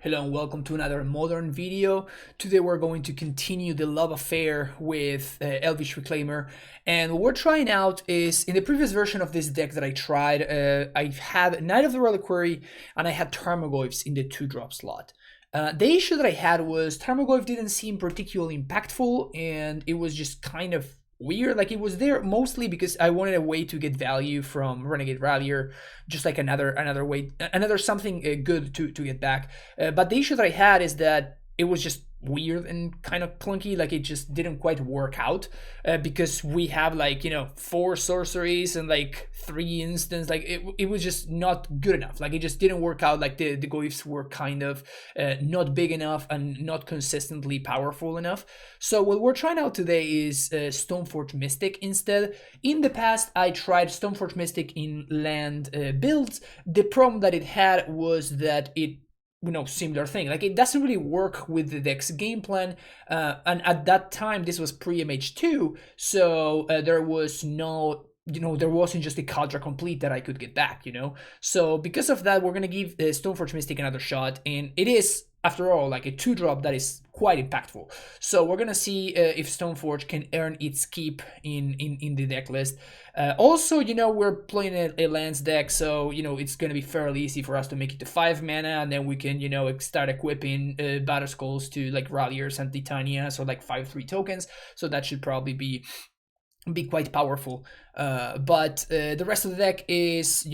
Hello and welcome to another modern video. Today we're going to continue the love affair with Elvish Reclaimer, and what we're trying out is, in the previous version of this deck that I tried, I had Knight of the Reliquary and I had Tarmogoyfs in the 2-drop slot. The issue that I had was Tarmogoyf didn't seem particularly impactful, and it was just kind of weird. Like, it was there mostly because I wanted a way to get value from Renegade Rallier, just like another way, another something good to get back. But the issue that I had is that it was just weird and kind of clunky. Like, it just didn't quite work out because we have, like, 4 sorceries and like 3 instants. Like, it was just not good enough. Like, it just didn't work out. Like, the goifs were kind of not big enough and not consistently powerful enough. So what we're trying out today is Stoneforge Mystic instead. In the past, I tried Stoneforge Mystic in land builds. The problem that it had was that it, similar thing. Like, it doesn't really work with the deck's game plan. And at that time, this was pre-MH2, so there was no, there wasn't just a Kadra complete that I could get back, So because of that, we're going to give Stoneforge Mystic another shot, and it is, after all, like a 2-drop that is quite impactful. So we're gonna see if Stoneforge can earn its keep in the deck list. Also, we're playing a lands deck, so it's gonna be fairly easy for us to make it to 5 mana, and then we can start equipping Battle Skulls to like Ralliers and Titania, so like 5/3 tokens. So that should probably be quite powerful. But the rest of the deck is,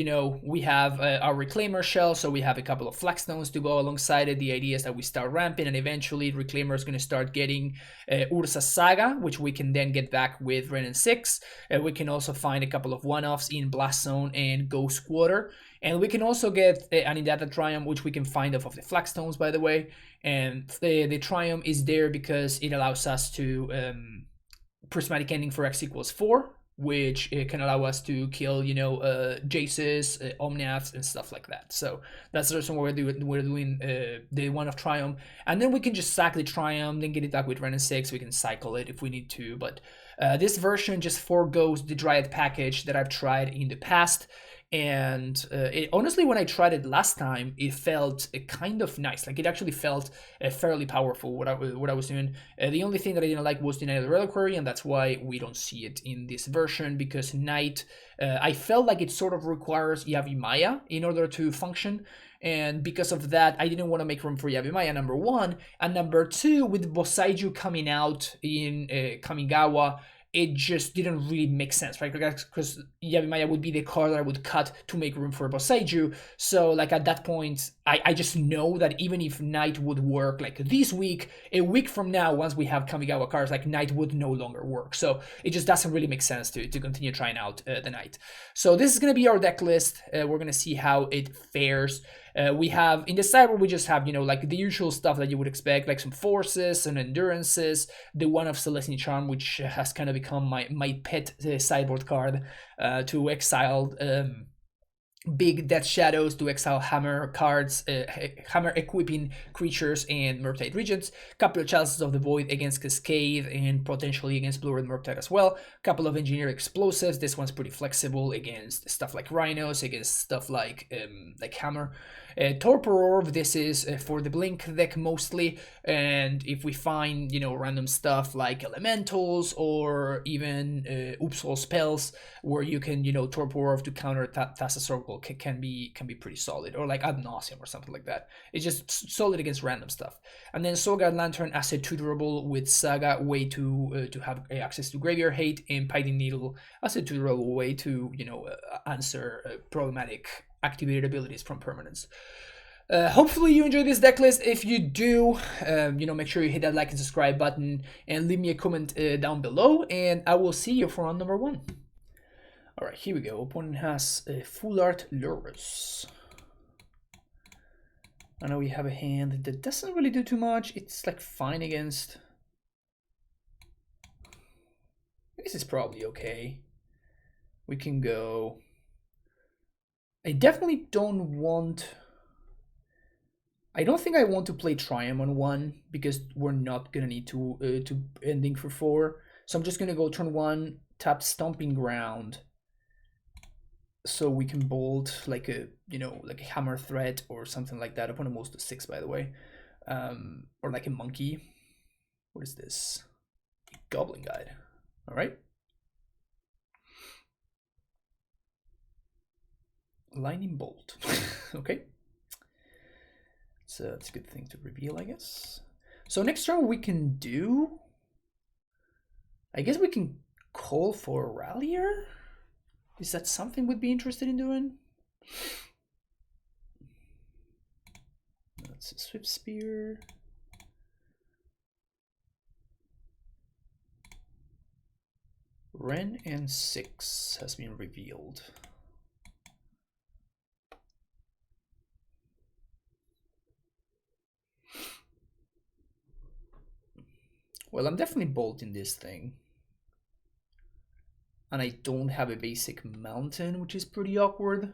we have our Reclaimer shell, so we have a couple of Flagstones to go alongside it. The idea is that we start ramping, and eventually Reclaimer is going to start getting Ursa Saga, which we can then get back with Renin 6. We can also find a couple of one-offs in Blast Zone and Ghost Quarter. And we can also get an Indata Triumph, which we can find off of the Flagstones, by the way. And the Triumph is there because it allows us to prismatic ending for x equals 4, which can allow us to kill, Jaces, Omnaths, and stuff like that. So that's the reason we're doing the one of Triumph. And then we can just sack the Triumph, then get it back with Renin 6. We can cycle it if we need to. But this version just forgoes the Dryad package that I've tried in the past. And honestly, when I tried it last time, it felt kind of nice. Like, it actually felt fairly powerful, what I was doing. The only thing that I didn't like was the Knight of the Reliquary, and that's why we don't see it in this version, because Knight, I felt like it sort of requires Yavimaya in order to function. And because of that, I didn't want to make room for Yavimaya, number 1. And number 2, with Bosaiju coming out in Kamigawa, it just didn't really make sense, right? Because Yavimaya would be the card that I would cut to make room for Bosaiju. So, like, at that point, I just know that even if Knight would work, like, this week, a week from now, once we have Kamigawa cards, like, Knight would no longer work. So it just doesn't really make sense to continue trying out the Knight. So this is going to be our deck list. We're going to see how it fares. We have, in the sideboard, we just have, like the usual stuff that you would expect, like some forces and endurances, the one of Celestine Charm, which has kind of become my pet sideboard card, to exile big Death Shadows, to exile hammer cards, hammer equipping creatures and Murktide Regents, couple of Chalices of the Void against Cascade and potentially against Blue Red Murktide as well, couple of Engineer Explosives. This one's pretty flexible against stuff like Rhinos, against stuff like Hammer. Torpor Orb, this is for the Blink deck mostly, and if we find, random stuff like Elementals or even Upsol spells where you can, Torpor Orb to counter Thassa's Circle can be pretty solid, or like Ad Nauseam or something like that. It's just solid against random stuff. And then Soga Lantern as a 2 durable with Saga, way to have access to Graveyard Hate, and Piting Needle as a 2 durable way to, answer problematic activated abilities from permanents. Hopefully you enjoy this deck list. If you do, make sure you hit that like and subscribe button and leave me a comment down below, and I will see you for round number 1. Alright, here we go. Opponent has a full art Lurrus. I know we have a hand that doesn't really do too much. It's like fine against... This is probably okay. We can go... I definitely don't want... I don't think I want to play Triumph on 1, because we're not gonna need to ending for 4. So I'm just gonna go turn 1, tap Stomping Ground, so we can bolt like a, you know, like a hammer threat or something like that. Opponent moves to 6, by the way, or like a monkey. What is this? Goblin Guide. All right. Lightning Bolt. Okay. So that's a good thing to reveal, I guess. So next turn we can do, I guess we can call for a Rallier. Is that something we'd be interested in doing? That's a Swift Spear. Ren and 6 has been revealed. Well, I'm definitely bolting this thing. And I don't have a basic mountain, which is pretty awkward.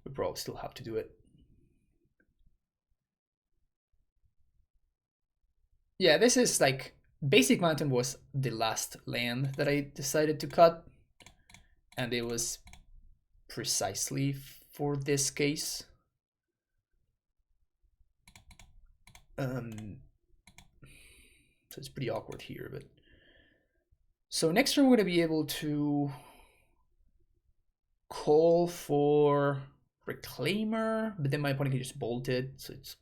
We probably still have to do it. Yeah, this is like, basic mountain was the last land that I decided to cut. And it was precisely for this case. So it's pretty awkward here, but so next turn we're going to be able to call for Reclaimer, but then my opponent can just bolt it, so it's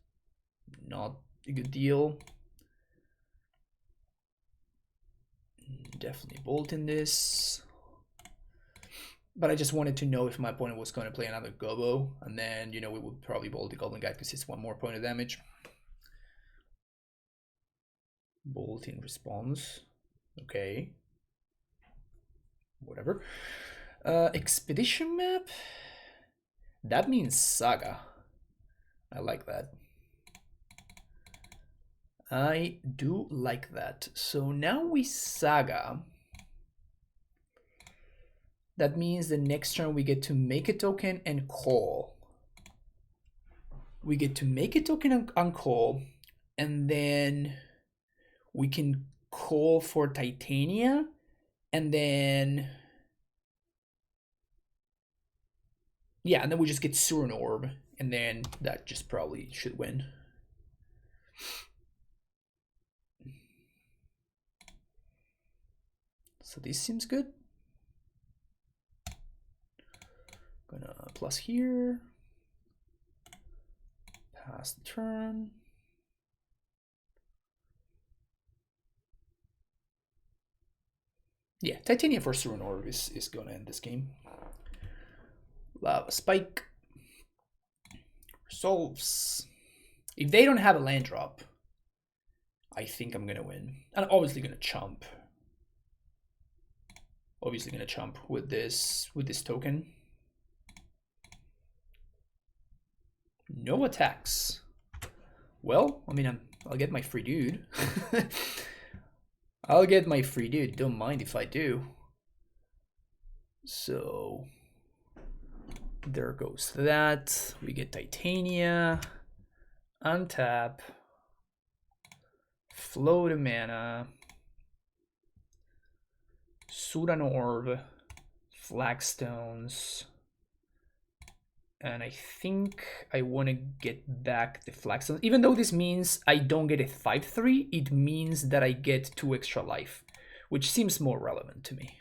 not a good deal. Definitely bolting this. But I just wanted to know if my opponent was going to play another Gobo, and then, you know, we would probably bolt the Goblin Guide because it's 1 more point of damage. Bolt in response. Okay. Whatever. Expedition map? That means Saga. I like that. I do like that. So now we Saga. That means the next turn we get to make a token and call. We get to make a token and call, and then we can call for Titania, and then yeah, and then we just get Surin Orb, and then that just probably should win. So this seems good. Gonna plus here. Pass the turn. Yeah, Titania for Surin Orb is gonna end this game. Lava Spike. Resolves. If they don't have a land drop, I think I'm gonna win. And I'm obviously gonna chump. Obviously gonna chump with this token. No attacks. Well, I mean, I'll get my free dude. I'll get my free dude. Don't mind if I do. So there goes that. We get Titania. Untap. Float a mana. Sudan Orb. Flagstones. And I think I want to get back the Flagstones. Even though this means I don't get a 5/3, it means that I get 2 extra life, which seems more relevant to me.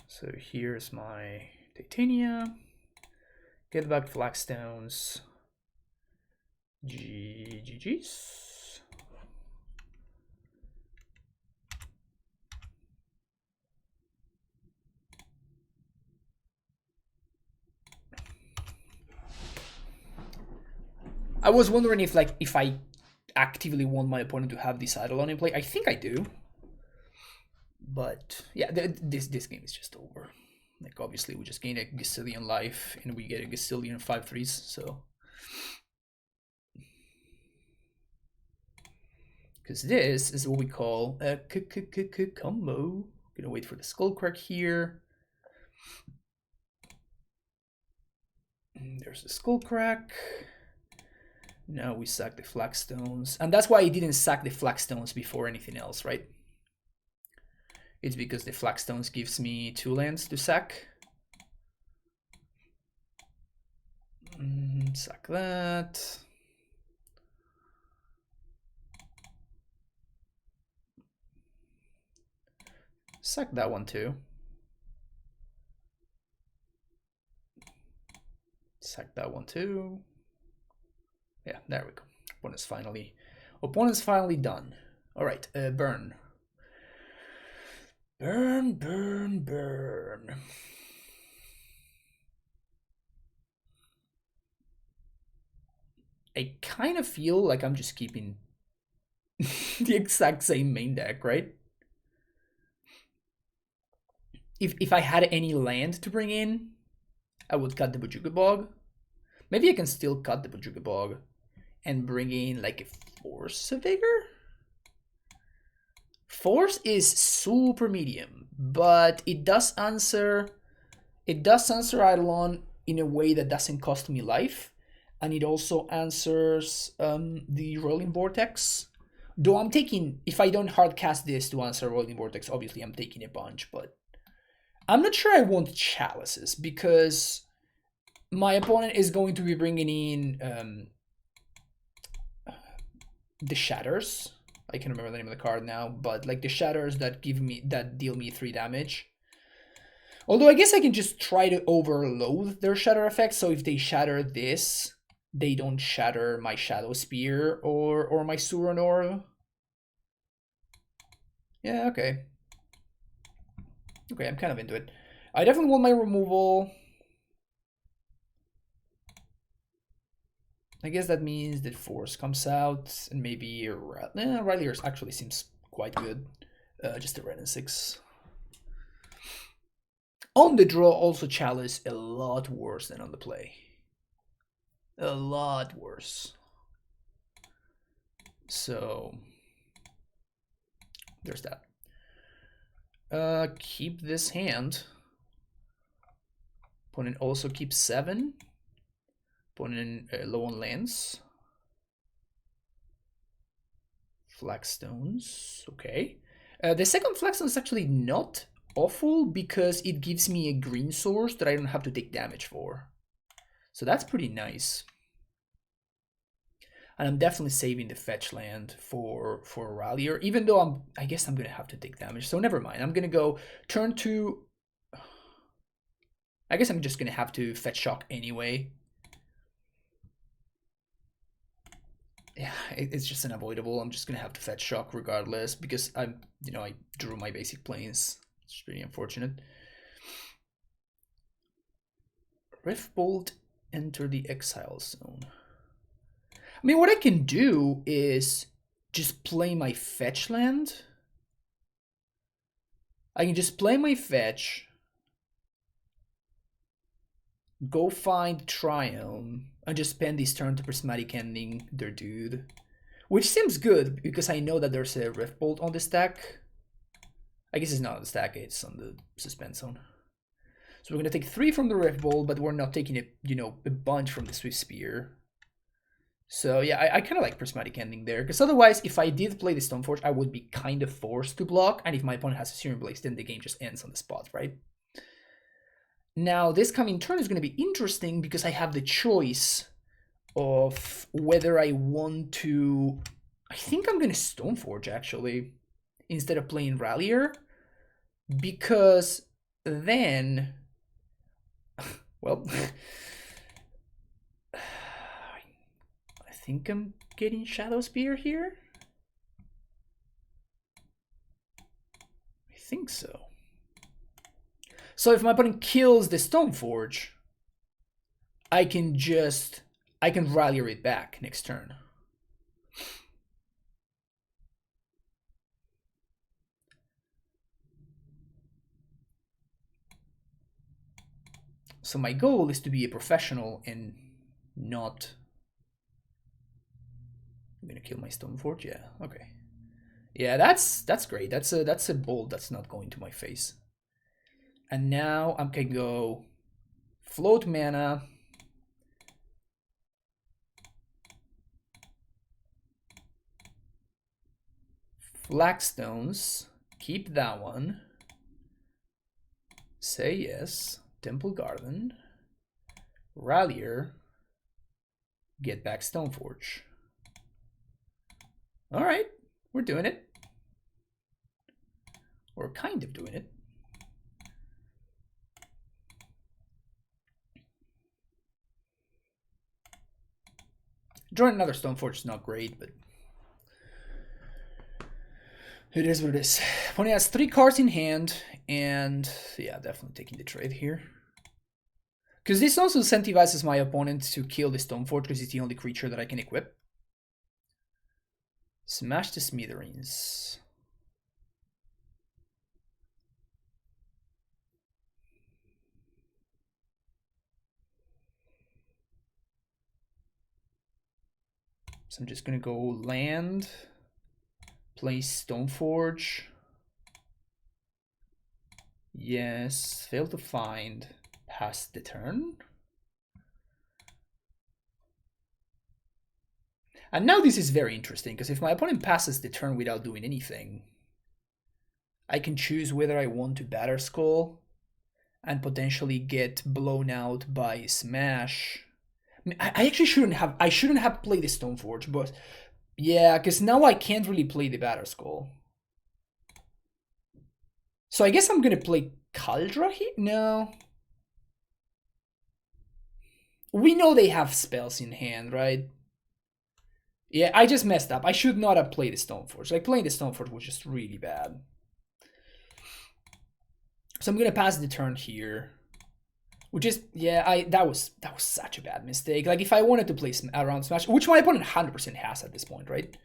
So here's my Titania. Get back Flagstones. GG's. I was wondering if I actively want my opponent to have this Eidolon in play. I think I do. But yeah, this game is just over. Like, obviously we just gain a gazillion life and we get a gazillion 5/3s, so. Because this is what we call a combo. Gonna wait for the Skullcrack here. There's the Skullcrack. Now we sack the flagstones. And that's why I didn't sack the flagstones before anything else, right? It's because the flagstones gives me 2 lands to sack. Sack that. Sack that one too. Sack that one too. Yeah, there we go. Opponent's finally done. All right, burn. Burn, burn, burn. I kind of feel like I'm just keeping the exact same main deck, right? If I had any land to bring in, I would cut the Bojuka Bog. Maybe I can still cut the Bojuka Bog and bring in like a Force Vigor? Force is super medium, but it does answer Eidolon in a way that doesn't cost me life, and it also answers the Rolling Vortex. Though I'm taking, if I don't hard cast this to answer Rolling Vortex, obviously I'm taking a bunch, but I'm not sure I want Chalices because my opponent is going to be bringing in the Shatters. I can't remember the name of the card now, but like the Shatters that deal me 3 damage. Although I guess I can just try to overload their shatter effect, so if they shatter this, they don't shatter my Shadow Spear or my Suron Orb. Yeah, okay. Okay, I'm kind of into it. I definitely want my removal. I guess that means that Force comes out, and maybe Riley actually seems quite good. Just a red and 6. On the draw, also Chalice a lot worse than on the play. A lot worse. So there's that. Keep this hand. Opponent also keeps 7. Opponent low on lands. Flagstones, okay. The second flagstone is actually not awful because it gives me a green source that I don't have to take damage for. So that's pretty nice. And I'm definitely saving the fetch land for a Rallier, even though I guess I'm gonna have to take damage. So never mind. I'm gonna go turn 2. I guess I'm just gonna have to fetch shock anyway. Yeah, it's just unavoidable. I'm just gonna have to fetch shock regardless because I drew my basic planes. It's pretty unfortunate. Riftbolt, enter the exile zone. I mean, what I can do is just play my fetch land. I can just play my fetch, go find Triumph, and just spend this turn to Prismatic Ending their dude. Which seems good, because I know that there's a Riftbolt on the stack. I guess it's not on the stack, it's on the suspense zone. So we're going to take 3 from the Riftbolt, but we're not taking a bunch from the Swift Spear. So yeah, I kind of like Prismatic Ending there, because otherwise, if I did play the Stoneforge, I would be kind of forced to block, and if my opponent has a Searing Blaze, then the game just ends on the spot, right? Now, this coming turn is going to be interesting, because I have the choice of whether I want to... I think I'm going to Stoneforge, actually, instead of playing Rallier, because then... well... I think I'm getting Shadow Spear here? I think so. So if my opponent kills the Stoneforge, I can Rallier it back next turn. So my goal is to be a professional and not... I'm gonna kill my Stoneforge, yeah, okay. Yeah, that's great. That's a bolt that's not going to my face. And now I can go float mana. Flagstones, keep that one. Say yes. Temple Garden. Rallier. Get back Stoneforge. Alright, we're doing it. We're kind of doing it. Drawing another Stoneforge is not great, but it is what it is. Opponent has 3 cards in hand, and yeah, definitely taking the trade here. Because this also incentivizes my opponent to kill the Stoneforge because it's the only creature that I can equip. Smash the Smithereens. So I'm just gonna go land, play Stoneforge. Yes, fail to find, pass the turn. And now this is very interesting, because if my opponent passes the turn without doing anything, I can choose whether I want to Batter Skull and potentially get blown out by Smash. I actually shouldn't have played the Stoneforge, but yeah, because now I can't really play the Batter Skull. So I guess I'm gonna play Kaldra here? No. We know they have spells in hand, right? Yeah, I just messed up. I should not have played the Stoneforge. Like, playing the Stoneforge was just really bad. So I'm gonna pass the turn here. Which is, yeah, that was such a bad mistake. Like, if I wanted to play around Smash, which my opponent 100% has at this point, right?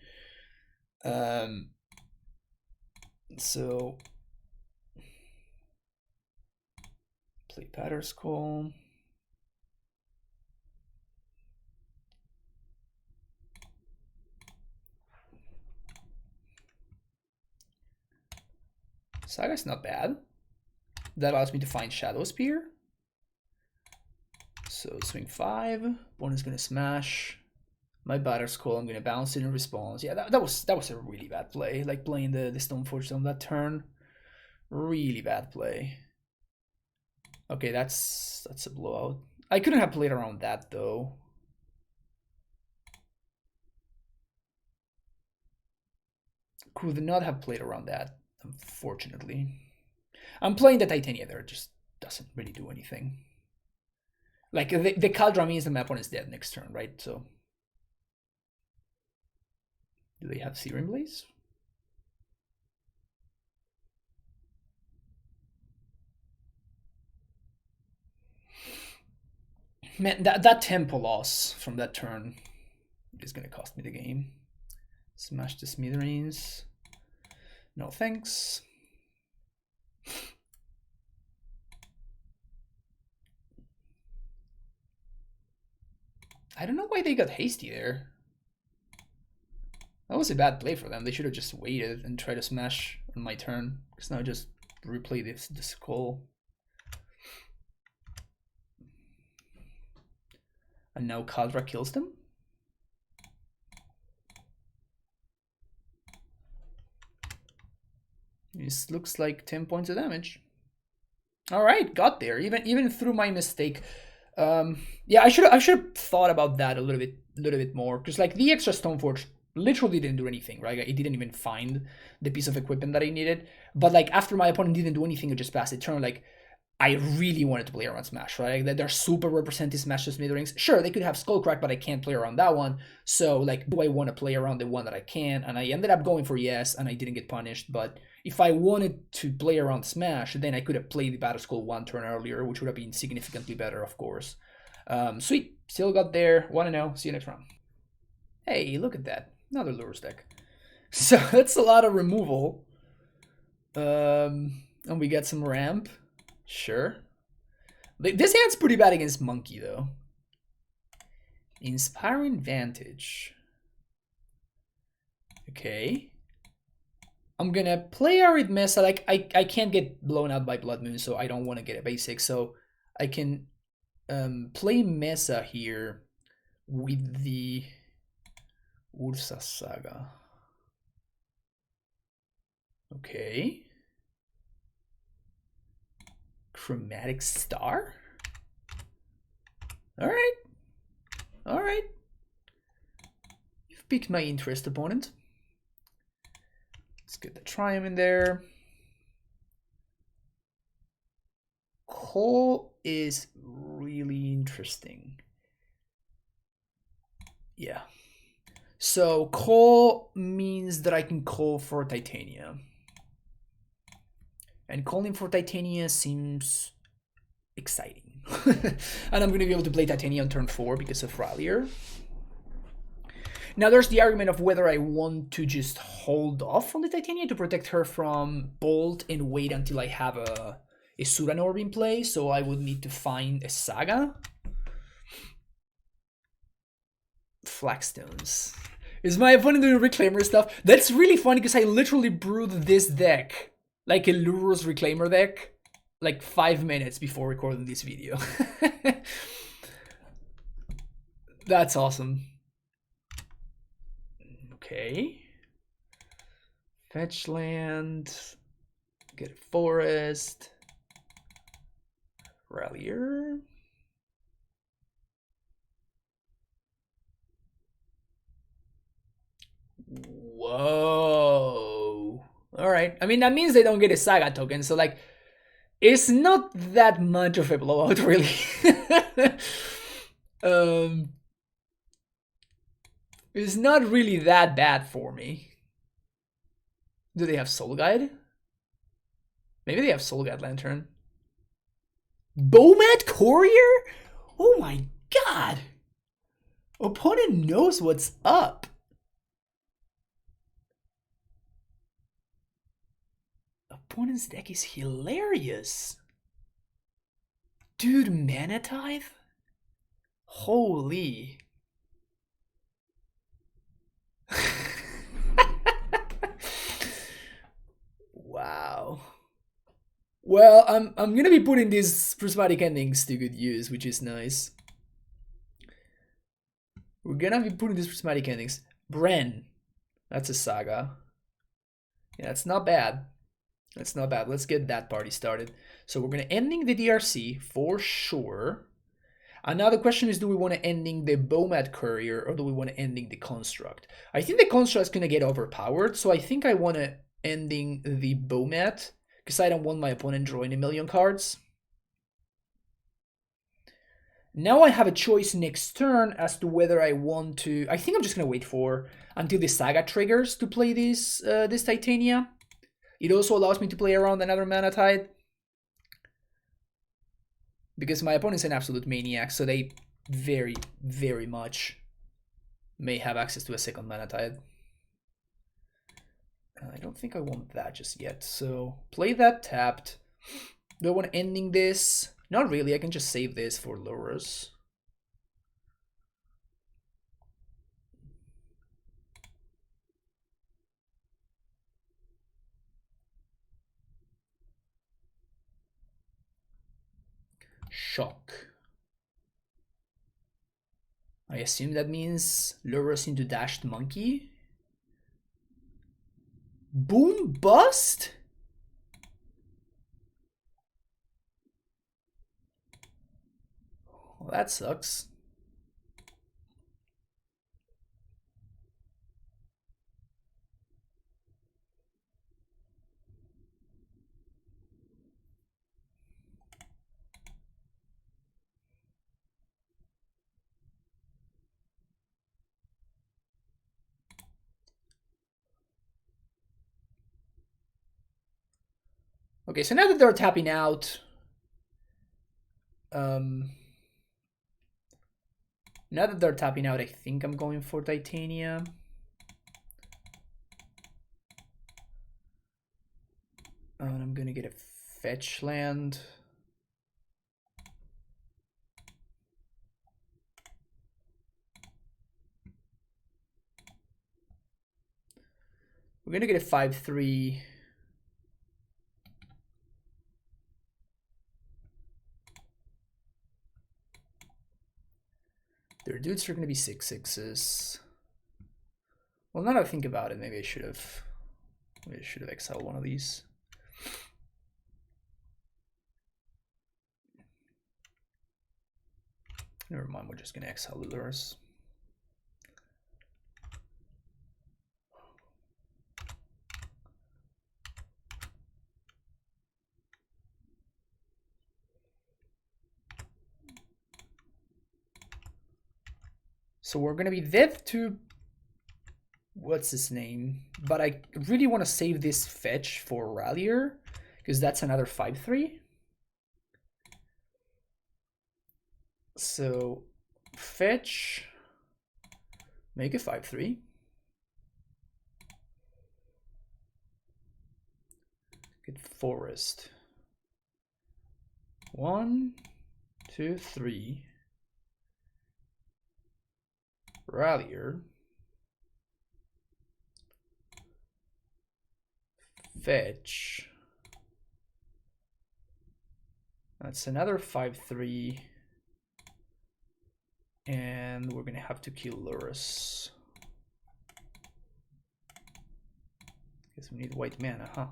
So play Batter Skull. Saga's not bad. That allows me to find Shadow Spear. So swing 5. Opponent's gonna smash my Batter Skull. I'm gonna bounce it in response. Yeah, that was a really bad play. Like, playing the Stoneforge on that turn. Really bad play. Okay, that's a blowout. I couldn't have played around that though. Could not have played around that, unfortunately. I'm playing the Titania there, it just doesn't really do anything. Like, the Kaldra means that my opponent's dead next turn, right? So, do they have Searing Blaze? Man, that tempo loss from that turn is gonna cost me the game. Smash the Smithereens. No thanks. I don't know why they got hasty there. That was a bad play for them. They should have just waited and tried to smash on my turn. Because now I just replay this skull. And now Kaldra kills them. This looks like 10 points of damage. All right, got there. Even through my mistake. Yeah, I should have thought about that a little bit more. Because, like, the extra Stoneforge literally didn't do anything, right? It didn't even find the piece of equipment that I needed. But, like, after my opponent didn't do anything, it just passed the turn. Like, I really wanted to play around Smash, right? Like, they're super represented Smash to Smithereens. Sure, they could have Skullcrack, but I can't play around that one. So, like, do I want to play around the one that I can? And I ended up going for yes, and I didn't get punished. But if I wanted to play around Smash, then I could have played the Battle Skull one turn earlier, which would have been significantly better, of course. Sweet. Still got there. 1-0. See you next round. Hey, look at that. Another Lurrus deck. So that's a lot of removal. And we get some ramp. Sure. This hand's pretty bad against Monkey, though. Inspiring Vantage. Okay. I'm gonna play Arid Mesa. Like, I can't get blown out by Blood Moon, so I don't want to get a basic. So I can play Mesa here with the Ursa Saga. Okay. Chromatic Star? Alright. Alright. You've piqued my interest, opponent. Let's get the Triumph in there. Call is really interesting. Yeah. So call means that I can call for Titania. And calling for Titania seems exciting. And I'm going to be able to play Titania on turn 4 because of Rallier. Now there's the argument of whether I want to just hold off on the Titania to protect her from Bolt and wait until I have a Suranor in play, so I would need to find a Saga. Flagstones. Is my opponent doing Reclaimer stuff? That's really funny because I literally brewed this deck like a Lurrus Reclaimer deck like 5 minutes before recording this video. That's awesome. Okay. Fetch land. Get a forest. Rallier. Whoa. Alright. I mean, that means they don't get a Saga token, so like, it's not that much of a blowout, really. It's not really that bad for me. Do they have Soul Guide? Maybe they have Soul Guide Lantern. Bomat Courier? Oh my god! Opponent knows what's up. Opponent's deck is hilarious. Dude, Mana Tithe? Holy. Wow. Well, I'm gonna be putting these prismatic endings to good use, which is nice. We're gonna be putting these prismatic endings. Bren. That's a Saga. Yeah, that's not bad. That's not bad. Let's get that party started. So we're gonna ending the DRC for sure. And now the question is, do we want to ending the Bomat Courier or do we want to ending the Construct? I think the Construct is going to get overpowered, so I think I want to ending the Bomat because I don't want my opponent drawing a million cards. Now I have a choice next turn as to whether I want to... I think I'm just going to wait for until the Saga triggers to play this Titania. It also allows me to play around another Mana Tithe, because my opponent's an absolute maniac, so they very, very much may have access to a second Mana Tithe. I don't think I want that just yet, so play that tapped. Do I want ending this? Not really, I can just save this for Lurrus. Shock. I assume that means Lurrus into Dashed Monkey. Boom Bust? Well, that sucks. Okay, so now that they're tapping out, now that they're tapping out, I think I'm going for Titania. And I'm gonna get a fetch land. We're gonna get a 5/3. Their dudes are gonna be 6/6s. Well, now that I think about it, maybe I should have I should have exiled one of these. Never mind, we're just gonna exile the Lurrus. So we're gonna be dead to what's his name? But I really want to save this fetch for Rallier, because that's another 5/3. So fetch, make a 5/3. Get forest. 1, 2, 3. Rallier. Fetch. That's another 5/3. And we're gonna have to kill Lurrus. Guess we need white mana, huh?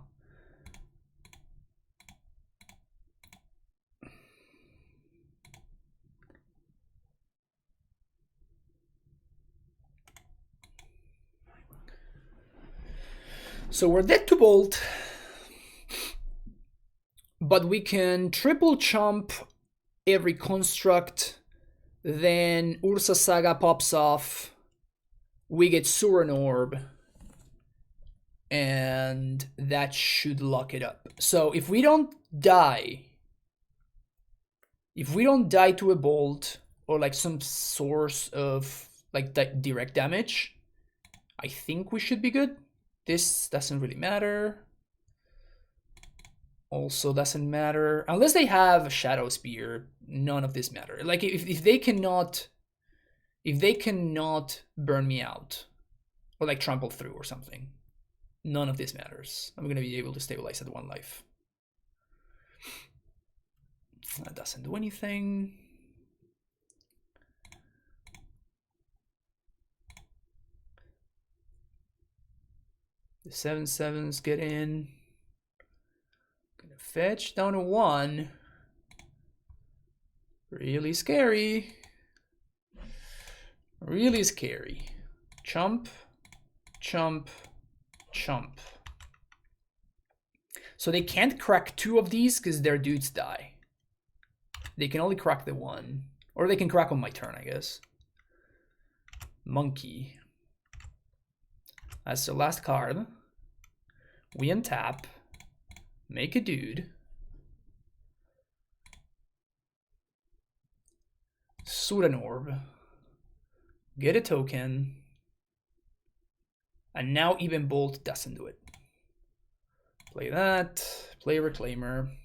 So we're dead to bolt, but we can triple chump every construct. Then Ursa Saga pops off. We get Suran Orb, and that should lock it up. So if we don't die to a bolt or like some source of like direct damage, I think we should be good. This doesn't really matter. Also doesn't matter. Unless they have a Shadow Spear, none of this matter. Like if they cannot burn me out or like trample through or something, none of this matters. I'm gonna be able to stabilize at 1 life. That doesn't do anything. The 7/7s get in. Gonna fetch down to 1. Really scary. Really scary. Chump, chump, chump. So they can't crack 2 of these because their dudes die. They can only crack the 1. Or they can crack on my turn, I guess. Monkey. That's the last card. We untap. Make a dude. Suran Orb. Get a token. And now even Bolt doesn't do it. Play that. Play Reclaimer.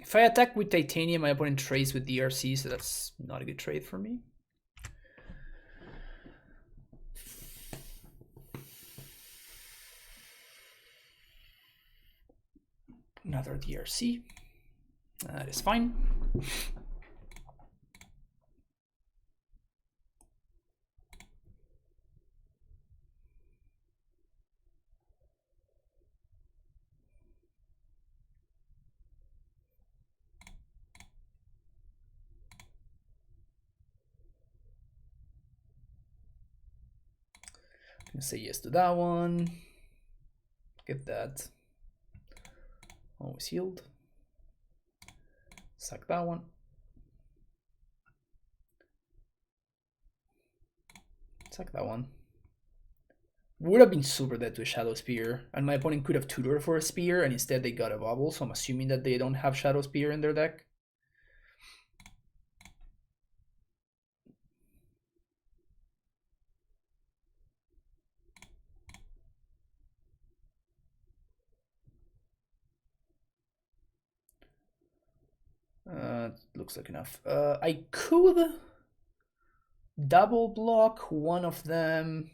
If I attack with Titanium, my opponent trades with DRC, so that's not a good trade for me. Another DRC. That is fine. Say yes to that one. Get that. Always healed. Sack that one. Sack that one. Would have been super dead to a Shadow Spear, and my opponent could have tutored for a spear, and instead they got a bubble, so I'm assuming that they don't have Shadow Spear in their deck. Looks like enough. I could double block one of them,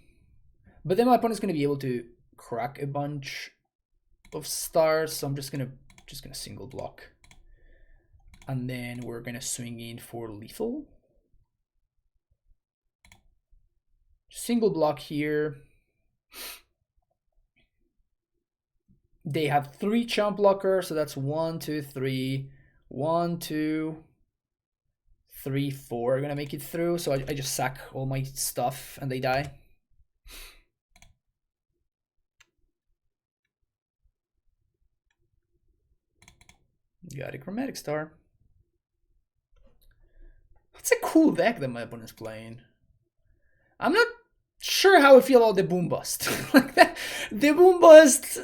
but then my opponent's gonna be able to crack a bunch of stars, so I'm just gonna single block. And then we're gonna swing in for lethal. Single block here. They have 3 chump blockers, so that's 1, 2, 3. 1, 2, 3, 4 are gonna make it through. So I just sack all my stuff and they die. Got a Chromatic Star. That's a cool deck that my opponent's playing. I'm not sure how I feel about the Boom Bust. Like that, the Boom Bust,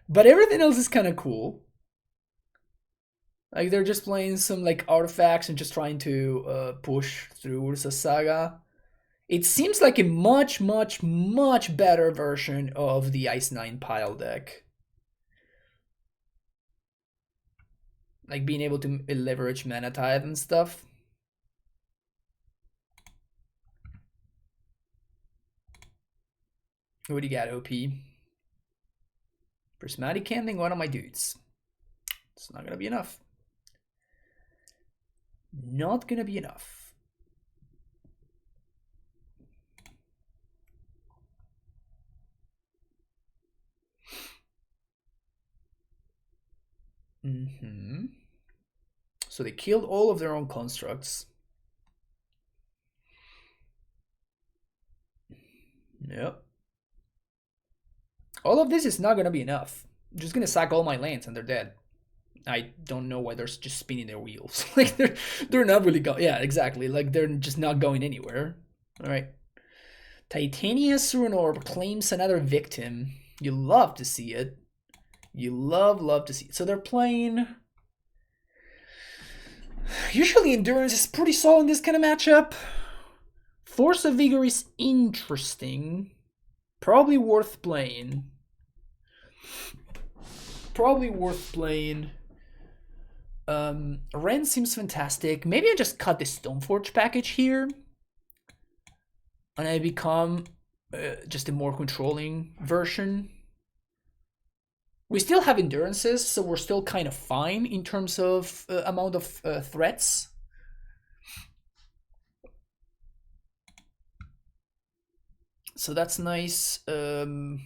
but everything else is kind of cool. Like they're just playing some like artifacts and just trying to push through with a Saga. It seems like a much better version of the Ice 9 pile deck. Like being able to leverage Mana Tithe and stuff. What do you got, OP? Prismatic Candling, one of my dudes. It's not gonna be enough. Not gonna be enough. So they killed all of their own constructs. Yep. All of this is not gonna be enough. I'm just gonna sack all my lands and they're dead. I don't know why they're just spinning their wheels. Like they're not really going. Yeah, exactly. Like they're just not going anywhere. All right. Titania's Ruin Orb claims another victim. You love to see it. You love to see it. So they're playing. Usually Endurance is pretty solid in this kind of matchup. Force of Vigor is interesting. Probably worth playing. Ren seems fantastic. Maybe I just cut the Stoneforge package here. And I become just a more controlling version. We still have Endurances, so we're still kind of fine in terms of amount of threats. So that's nice. Is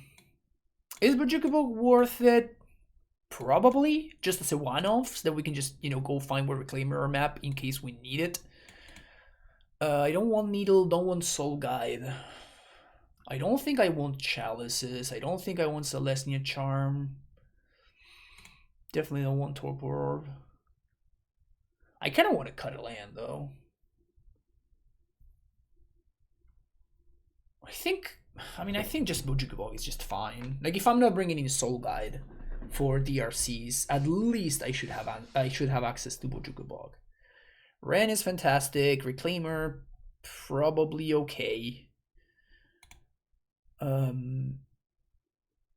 Bojuka worth it? Probably, just as a one-off, so that we can just, go find where Reclaimer or map in case we need it. I don't want Needle, don't want Soul Guide. I don't think I want Chalices. I don't think I want Celestia Charm. Definitely don't want Torpor Orb. I kind of want to cut a land, though. I think just Bojuka Bog is just fine. Like, if I'm not bringing in Soul Guide for DRCs, at least I should have access to Bojuka Bog. Ren is fantastic. Reclaimer, probably okay.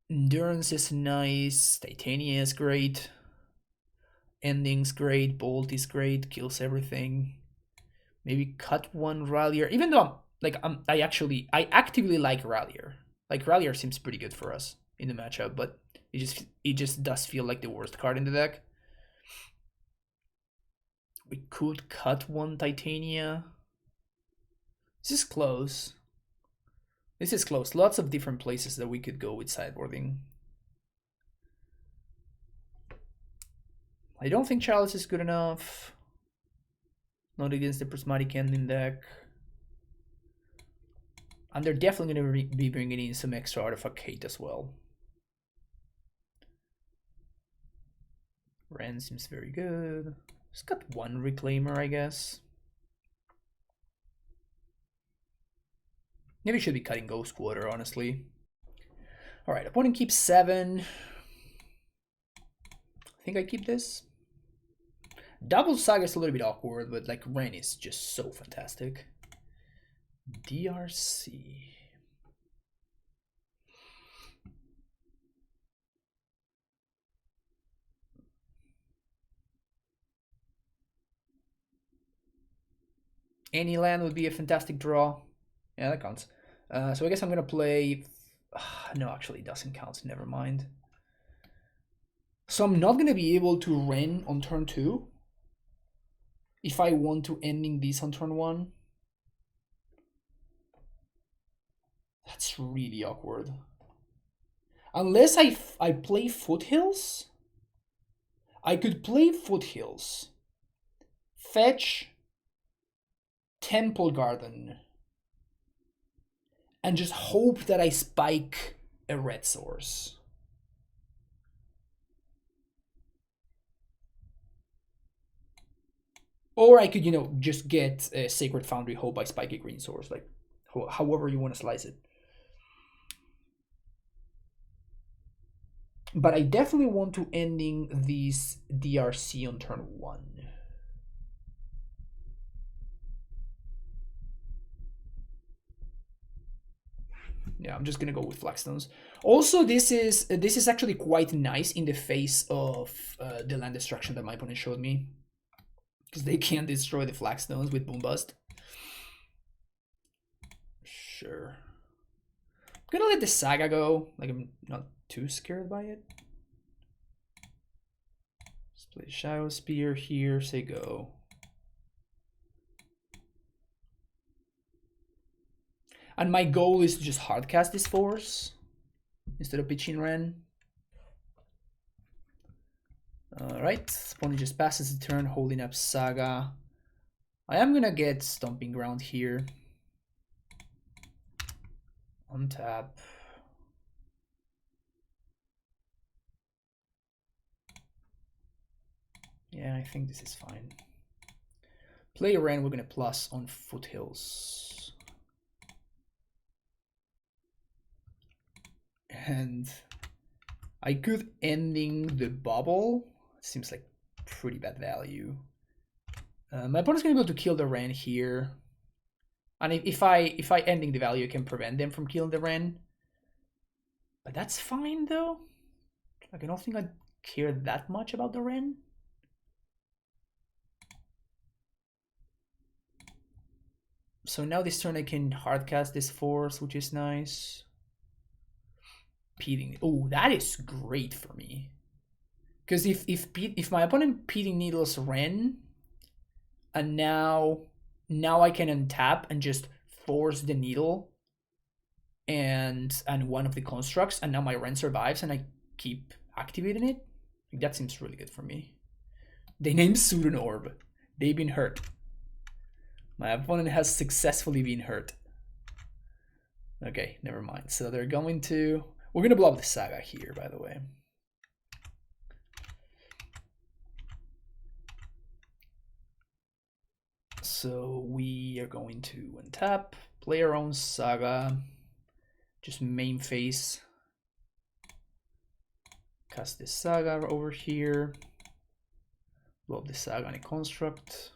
Endurance is nice. Titania is great. Ending's great. Bolt is great. Kills everything. Maybe cut one Rallier. Even though I actively like Rallier. Like Rallier seems pretty good for us in the matchup, but it just does feel like the worst card in the deck. We could cut one Titania. This is close. Lots of different places that we could go with sideboarding. I don't think Chalice is good enough. Not against the Prismatic Ending deck. And they're definitely going to be bringing in some extra Artifact Hate as well. Ren seems very good. Just got one Reclaimer, I guess. Maybe should be cutting Ghost Quarter, honestly. Alright, opponent keeps 7. I think I keep this. Double Saga is a little bit awkward, but like Ren is just so fantastic. DRC. Any land would be a fantastic draw. Yeah, that counts. So I guess I'm gonna play. No, actually, it doesn't count. Never mind. So I'm not gonna be able to Ren on turn 2 if I want to ending this on turn 1. That's really awkward. Unless I play Foothills, I could play Foothills, fetch Temple Garden, and just hope that I spike a red source. Or I could, just get a Sacred Foundry, hope I spike a green source, like however you want to slice it. But I definitely want to ending these DRC on turn 1. Yeah, I'm just gonna go with Flagstones. Also, this is actually quite nice in the face of the land destruction that my opponent showed me, because they can't destroy the Flagstones with Boom Bust. Sure. I'm gonna let the Saga go. Like, I'm not too scared by it. Let's play Shadow Spear here. Say go. And my goal is to just hardcast this force instead of pitching Ren. Alright, opponent just passes the turn, holding up Saga. I am gonna get Stomping Ground here. Untap. Yeah, I think this is fine. Play Ren, we're gonna plus on Foothills. And I could ending the bubble. Seems like pretty bad value. My opponent's gonna be able to kill the Ren here. And if I ending the value, I can prevent them from killing the Ren. But that's fine though. Like, I don't think I care that much about the Ren. So now this turn I can hardcast this force, which is nice. Peating. Oh, that is great for me. Because if my opponent Peating Needles Ren, and now I can untap and just force the needle and one of the constructs, and now my Ren survives and I keep activating it. That seems really good for me. They named Sudan Orb. They've been hurt. My opponent has successfully been hurt. Okay, never mind. So they're going to... We're going to blow up the Saga here, by the way. So we are going to untap, play our own Saga, just main phase, cast this Saga over here, blow up the Saga on a construct.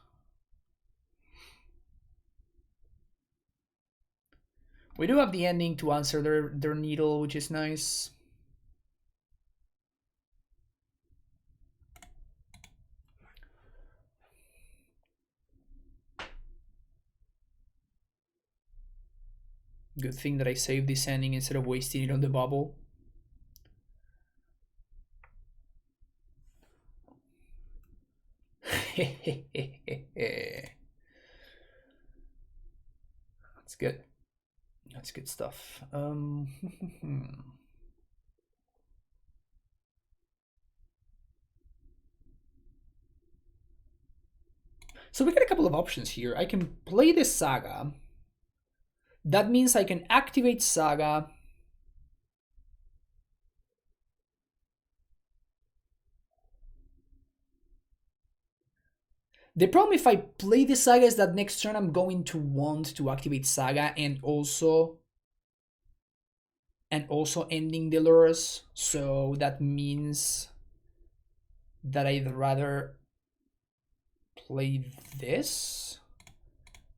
We do have the ending to answer their needle, which is nice. Good thing that I saved this ending instead of wasting it on the bubble. That's good. That's good stuff. So we got a couple of options here. I can play this Saga. That means I can activate Saga. The problem if I play the Saga is that next turn I'm going to want to activate Saga and also ending the Lurrus. So that means that I'd rather play this.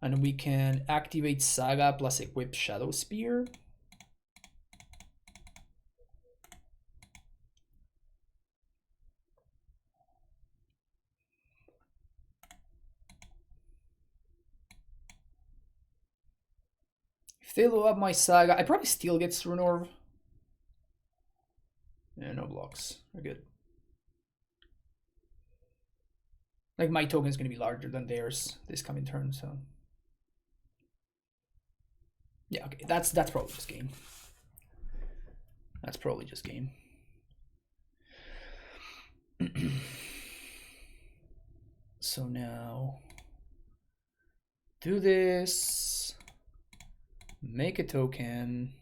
And we can activate Saga plus equip Shadow Spear. If they blow up my Saga, I probably still get Runorv. Yeah, no blocks. We're good. Like, my token is going to be larger than theirs this coming turn, so... Yeah, okay, that's probably just game. That's probably just game. So now... do this... make a token...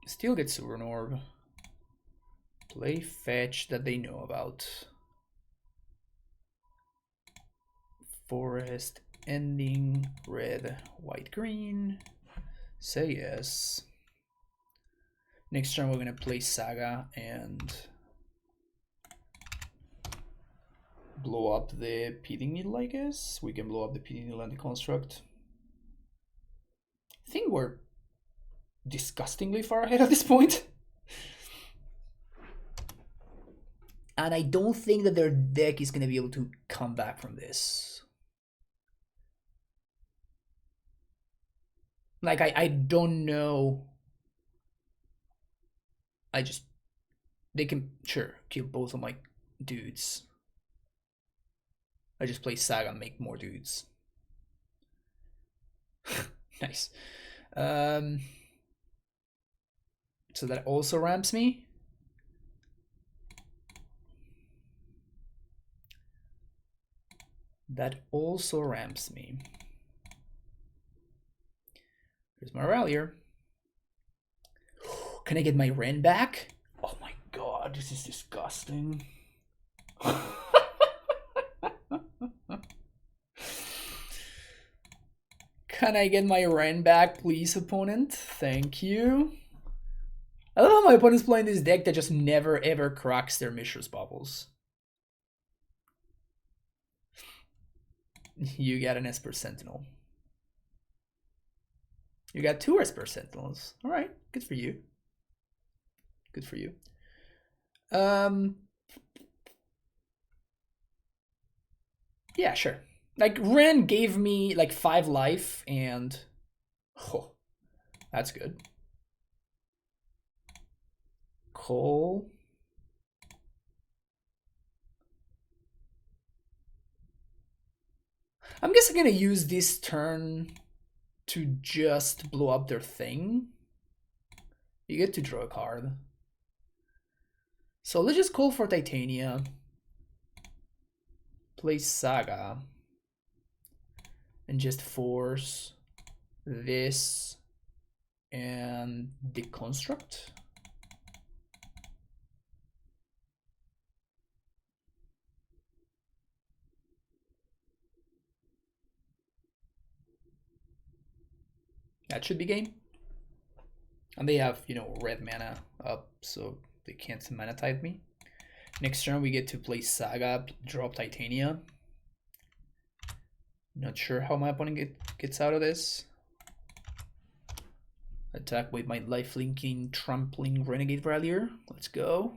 still get Suran Orb. Play fetch that they know about. Forest ending red, white, green. Say yes. Next turn we're gonna play Saga and blow up the Peeling Needle, I guess. We can blow up the Peeling Needle and the construct. I think we're disgustingly far ahead at this point. And I don't think that their deck is going to be able to come back from this. Like, I don't know. They can, sure, kill both of my dudes. I just play Saga and make more dudes. Nice. So that also ramps me. That also ramps me. Here's my Rallier. Can I get my Ren back? Oh my god, this is disgusting. Can I get my Ren back, please, opponent? Thank you. I love how my opponent's playing this deck that just never ever cracks their Mishra's Bubbles. You got an Esper Sentinel. You got 2 Esper Sentinels. All right, good for you. Good for you. Yeah, sure. Like, Ren gave me like 5 life and... oh, that's good. Cole. I'm guessing I'm gonna use this turn to just blow up their thing. You get to draw a card. So let's just call for Titania. Play Saga. And just force this and deconstruct. That should be game. And they have, you know, red mana up, so they can't mana type me. Next turn we get to play Saga, drop Titania. Not sure how my opponent gets out of this. Attack with my life-linking, trampling Renegade Rallier. Let's go.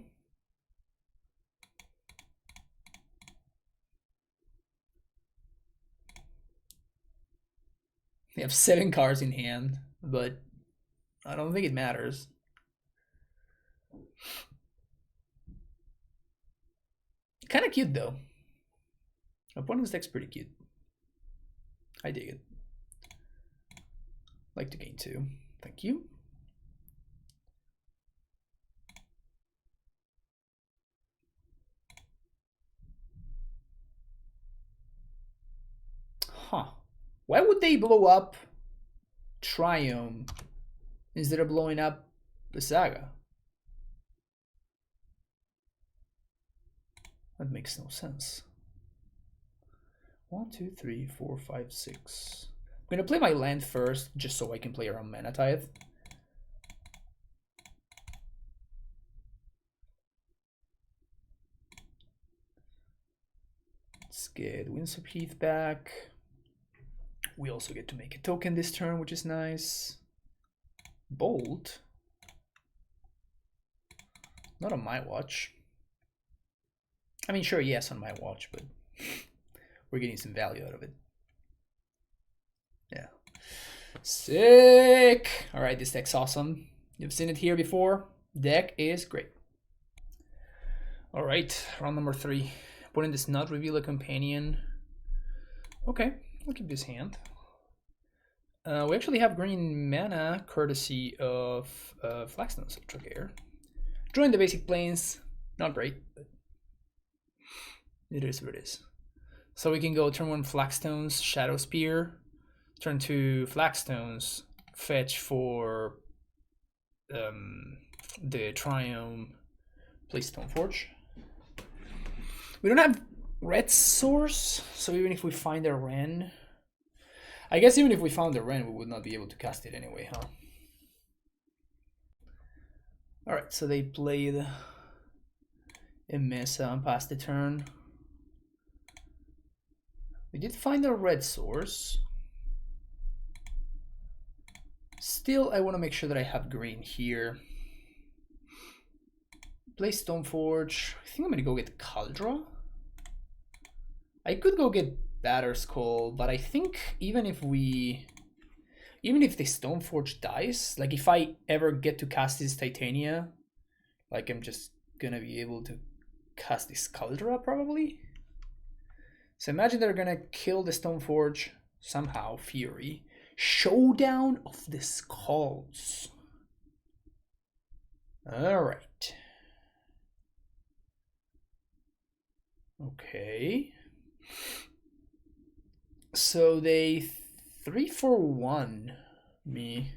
They have 7 cards in hand, but I don't think it matters. Kind of cute though. Opponent's deck's pretty cute. I dig it. Like to gain 2. Thank you. Huh. Why would they blow up Triumph instead of blowing up the Saga? That makes no sense. 1, 2, 3, 4, 5, 6. I'm gonna play my land first, just so I can play around Mana Tithe. Let's get Windswept Heath back. We also get to make a token this turn, which is nice. Bolt. Not on my watch. I mean, sure, yes, on my watch, but we're getting some value out of it. Yeah. Sick! Alright, this deck's awesome. You've seen it here before. Deck is great. All right, round number 3. Opponent does not reveal a companion. Okay, I'll keep this hand. We actually have green mana, courtesy of Flagstone Subjugator. Drawing the basic planes, not great, but it is what it is. So we can go turn 1 Flagstones, Shadow Spear, turn 2 Flagstones, fetch for the Triumph, play Stoneforge. We don't have red source, so even if we find a Wren, I guess even if we found a Wren, we would not be able to cast it anyway, huh? Alright, so they played a Mesa and passed the turn. We did find a red source. Still, I want to make sure that I have green here. Play Stoneforge. I think I'm going to go get Kaldra. I could go get Batterskull, but I think even if the Stoneforge dies, like if I ever get to cast this Titania, like I'm just gonna be able to cast this Kaldra probably. So imagine they're gonna kill the Stoneforge somehow, Fury. Showdown of the Skulls. Alright. Okay. So they 3-for-1 me.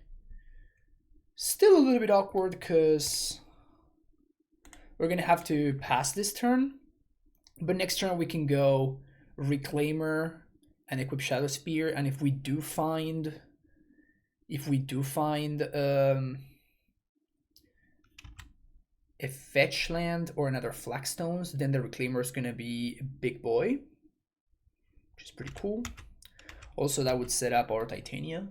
Still a little bit awkward because we're gonna have to pass this turn. But next turn we can go Reclaimer and equip Shadow Spear, and if we do find a fetch land or another Flagstones, then the Reclaimer is gonna be a big boy, which is pretty cool. Also, that would set up our Titania.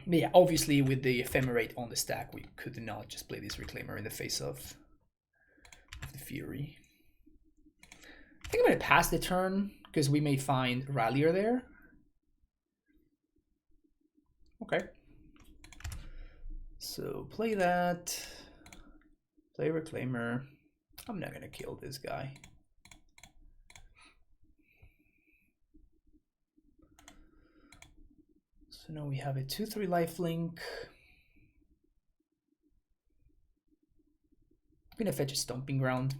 But yeah, obviously with the Ephemerate on the stack, we could not just play this Reclaimer in the face of the Fury. I think I'm going to pass the turn because we may find Rallier there. Okay. So play that. Play Reclaimer. I'm not going to kill this guy. So now we have a 2/3 lifelink. I'm going to fetch a Stomping Ground.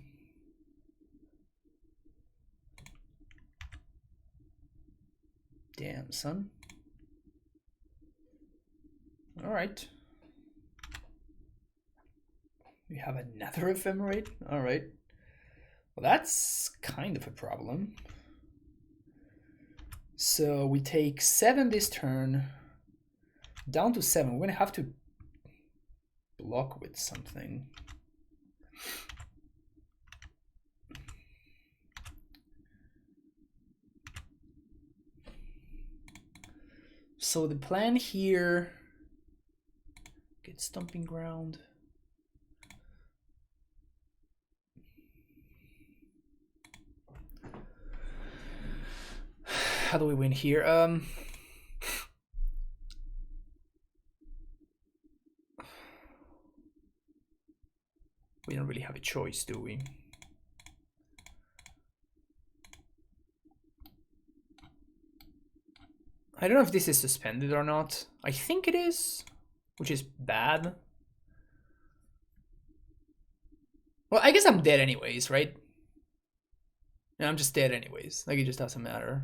Damn, son. All right. We have another Ephemerate. All right. Well, that's kind of a problem. So we take 7 this turn, down to 7. We're going to have to block with something. So the plan here, get Stomping Ground. How do we win here? We don't really have a choice, do we? I don't know if this is suspended or not. I think it is, which is bad. Well, I guess I'm dead anyways, right? Yeah, I'm just dead anyways. Like, it just doesn't matter.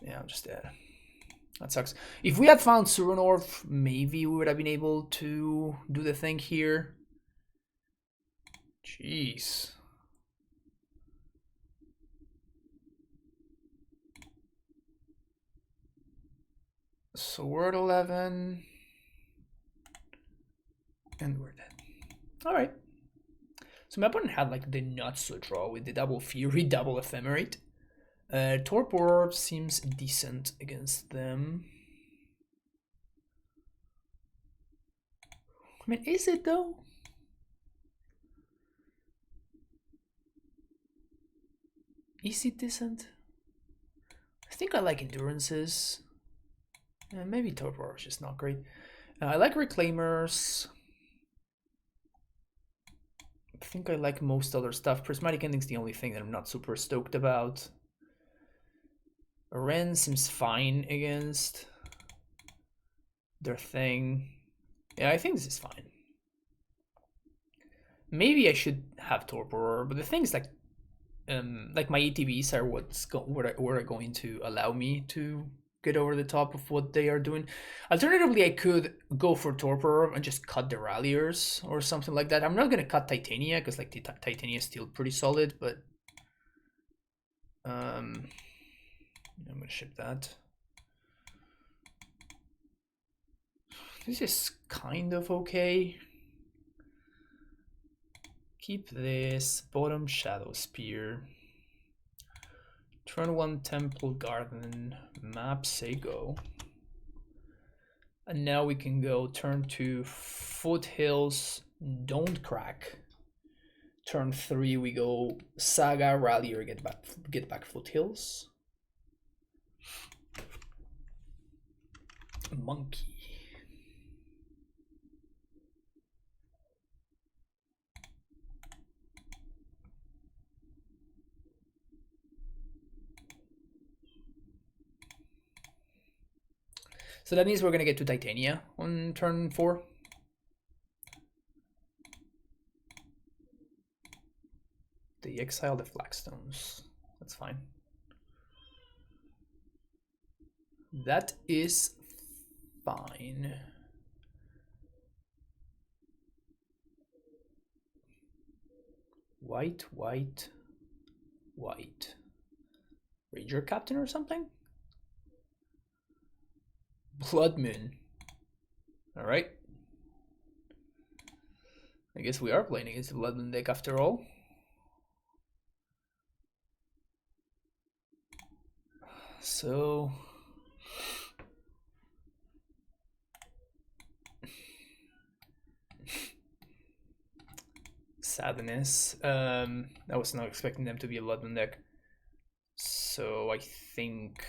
Yeah, I'm just dead. That sucks. If we had found Surunorth, maybe we would have been able to do the thing here. Jeez. So we're at 11. And we're dead. Alright. So my opponent had like the not so draw with the double Fury, double Ephemerate. Torpor seems decent against them. I mean, is it though? Is it decent? think I like endurances. Maybe Torpor is just not great. I like reclaimers. I think I like most other stuff. Prismatic Ending's the only thing that I'm not super stoked about. Ren seems fine against their thing. Yeah, I think this is fine. Maybe I should have Torpor, but the thing is, like my ATVs are what are going to allow me to get over the top of what they are doing. Alternatively, I could go for Torpor and just cut the Ralliers or something like that. I'm not gonna cut Titania because like Titania is still pretty solid, but I'm gonna ship that. This is kind of okay. Keep this bottom Shadow Spear. Turn 1 Temple Garden, map Saga. And now we can go turn 2 Foothills, don't crack. Turn 3 we go Saga, Rally, or get back Foothills. Monkey. So that means we're gonna get to Titania on turn 4. They exile the Flagstones. That's fine. That is fine. White, white, white. Ranger Captain or something? Blood Moon. Alright. I guess we are playing against the Blood Moon deck after all. So sadness. I was not expecting them to be a Blood Moon deck. So I think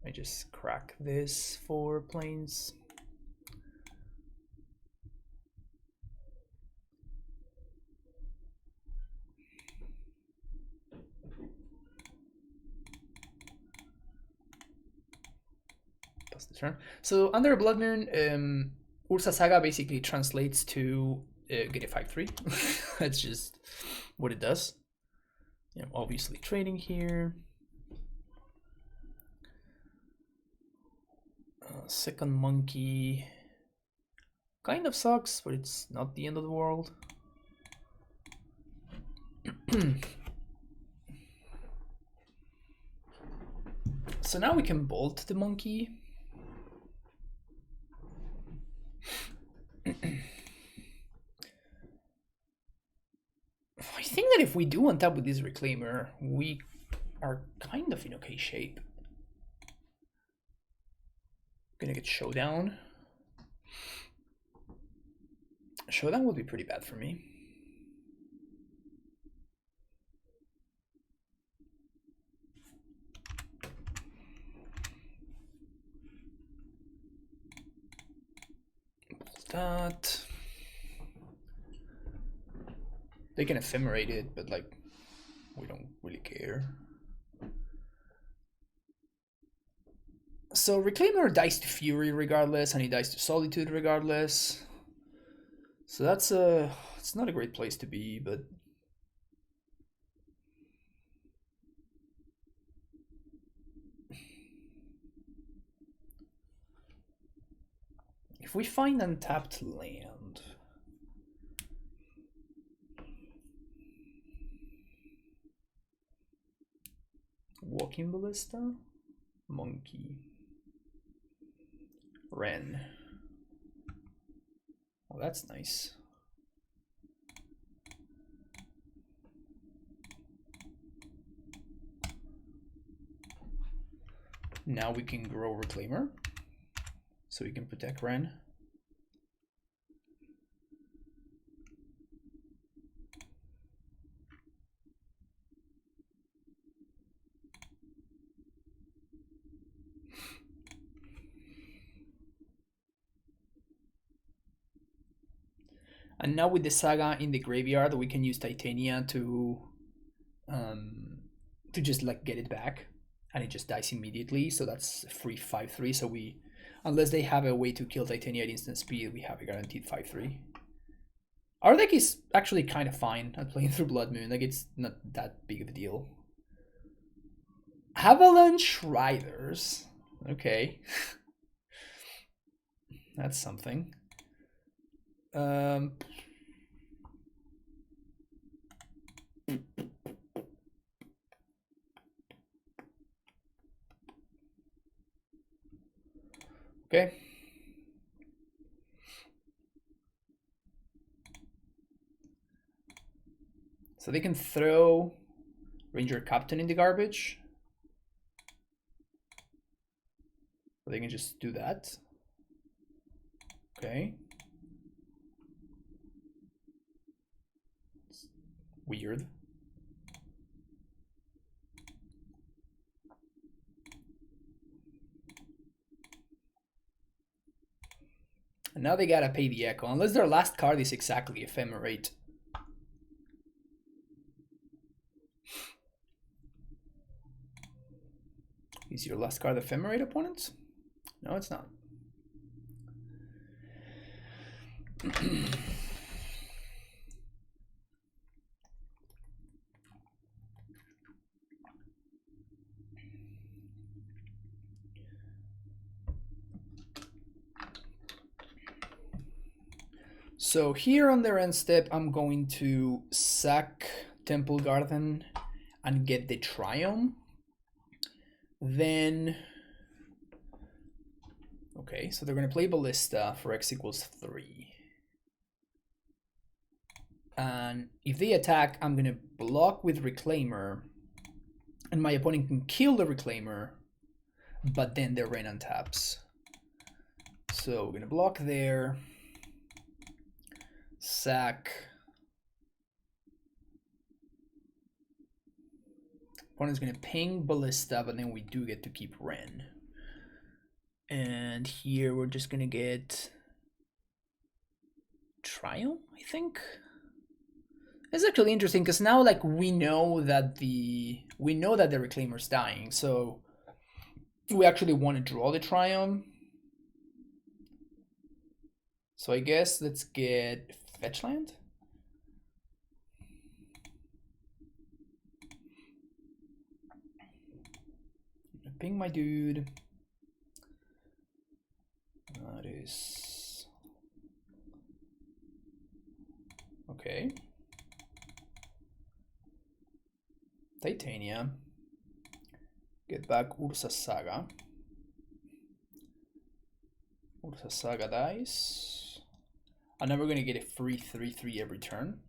I just crack this for planes. Pass the turn. So under Blood Moon, Ursa Saga basically translates to get a 5/3. That's just what it does. You know, obviously trading here. Second monkey kind of sucks, but it's not the end of the world. So now we can bolt the monkey. I think that if we do untap with this Reclaimer, we are kind of in okay shape. Gonna get Showdown. Showdown would be pretty bad for me. That. They can ephemerate it, but like, we don't really care. So Reclaimer dies to Fury regardless, and he dies to Solitude regardless. So that's it's not a great place to be, but if we find untapped land, Walking Ballista, Monkey, Ren. Oh, that's nice. Now we can grow Reclaimer, so we can protect Ren. And now with the Saga in the graveyard, we can use Titania to just like get it back, and it just dies immediately. So that's a free 5/3. So we, unless they have a way to kill Titania at instant speed, we have a guaranteed 5/3. Our deck is actually kind of fine at playing through Blood Moon. Like, it's not that big of a deal. Avalanche Riders. Okay. That's something. Okay. So they can throw Ranger Captain in the garbage. Or they can just do that. Okay. It's weird. And now they gotta pay the Echo, unless their last card is exactly Ephemerate. Is your last card Ephemerate, opponent? No, it's not. So here on their end step, I'm going to sack Temple Garden and get the Triumph. Then, okay, so they're going to play Ballista for X equals 3. And if they attack, I'm going to block with Reclaimer. And my opponent can kill the Reclaimer, but then their Ren untaps. So we're going to block there. Sack. Opponent's going to ping Ballista, but then we do get to keep Ren. And here we're just going to get Triumph, I think. It's actually interesting because now, like, we know that the Reclaimer's dying, so we actually want to draw the Triumph. So I guess let's get Fetch Land. Ping my dude. That is okay. Titania. Get back Ursa Saga. Ursa Saga dies. And then we're gonna get a free 3/3 every turn.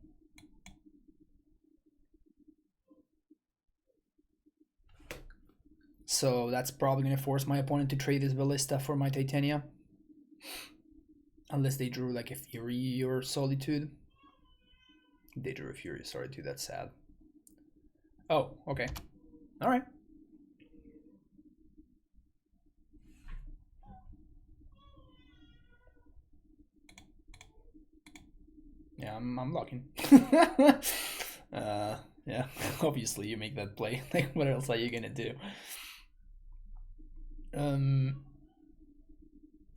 So that's probably gonna force my opponent to trade this Ballista for my Titania. Unless they drew like a Fury or Solitude. They drew a Fury or Solitude, that's sad. Oh, okay. Alright. Yeah, I'm locking. Yeah, obviously you make that play. Like, what else are you gonna do?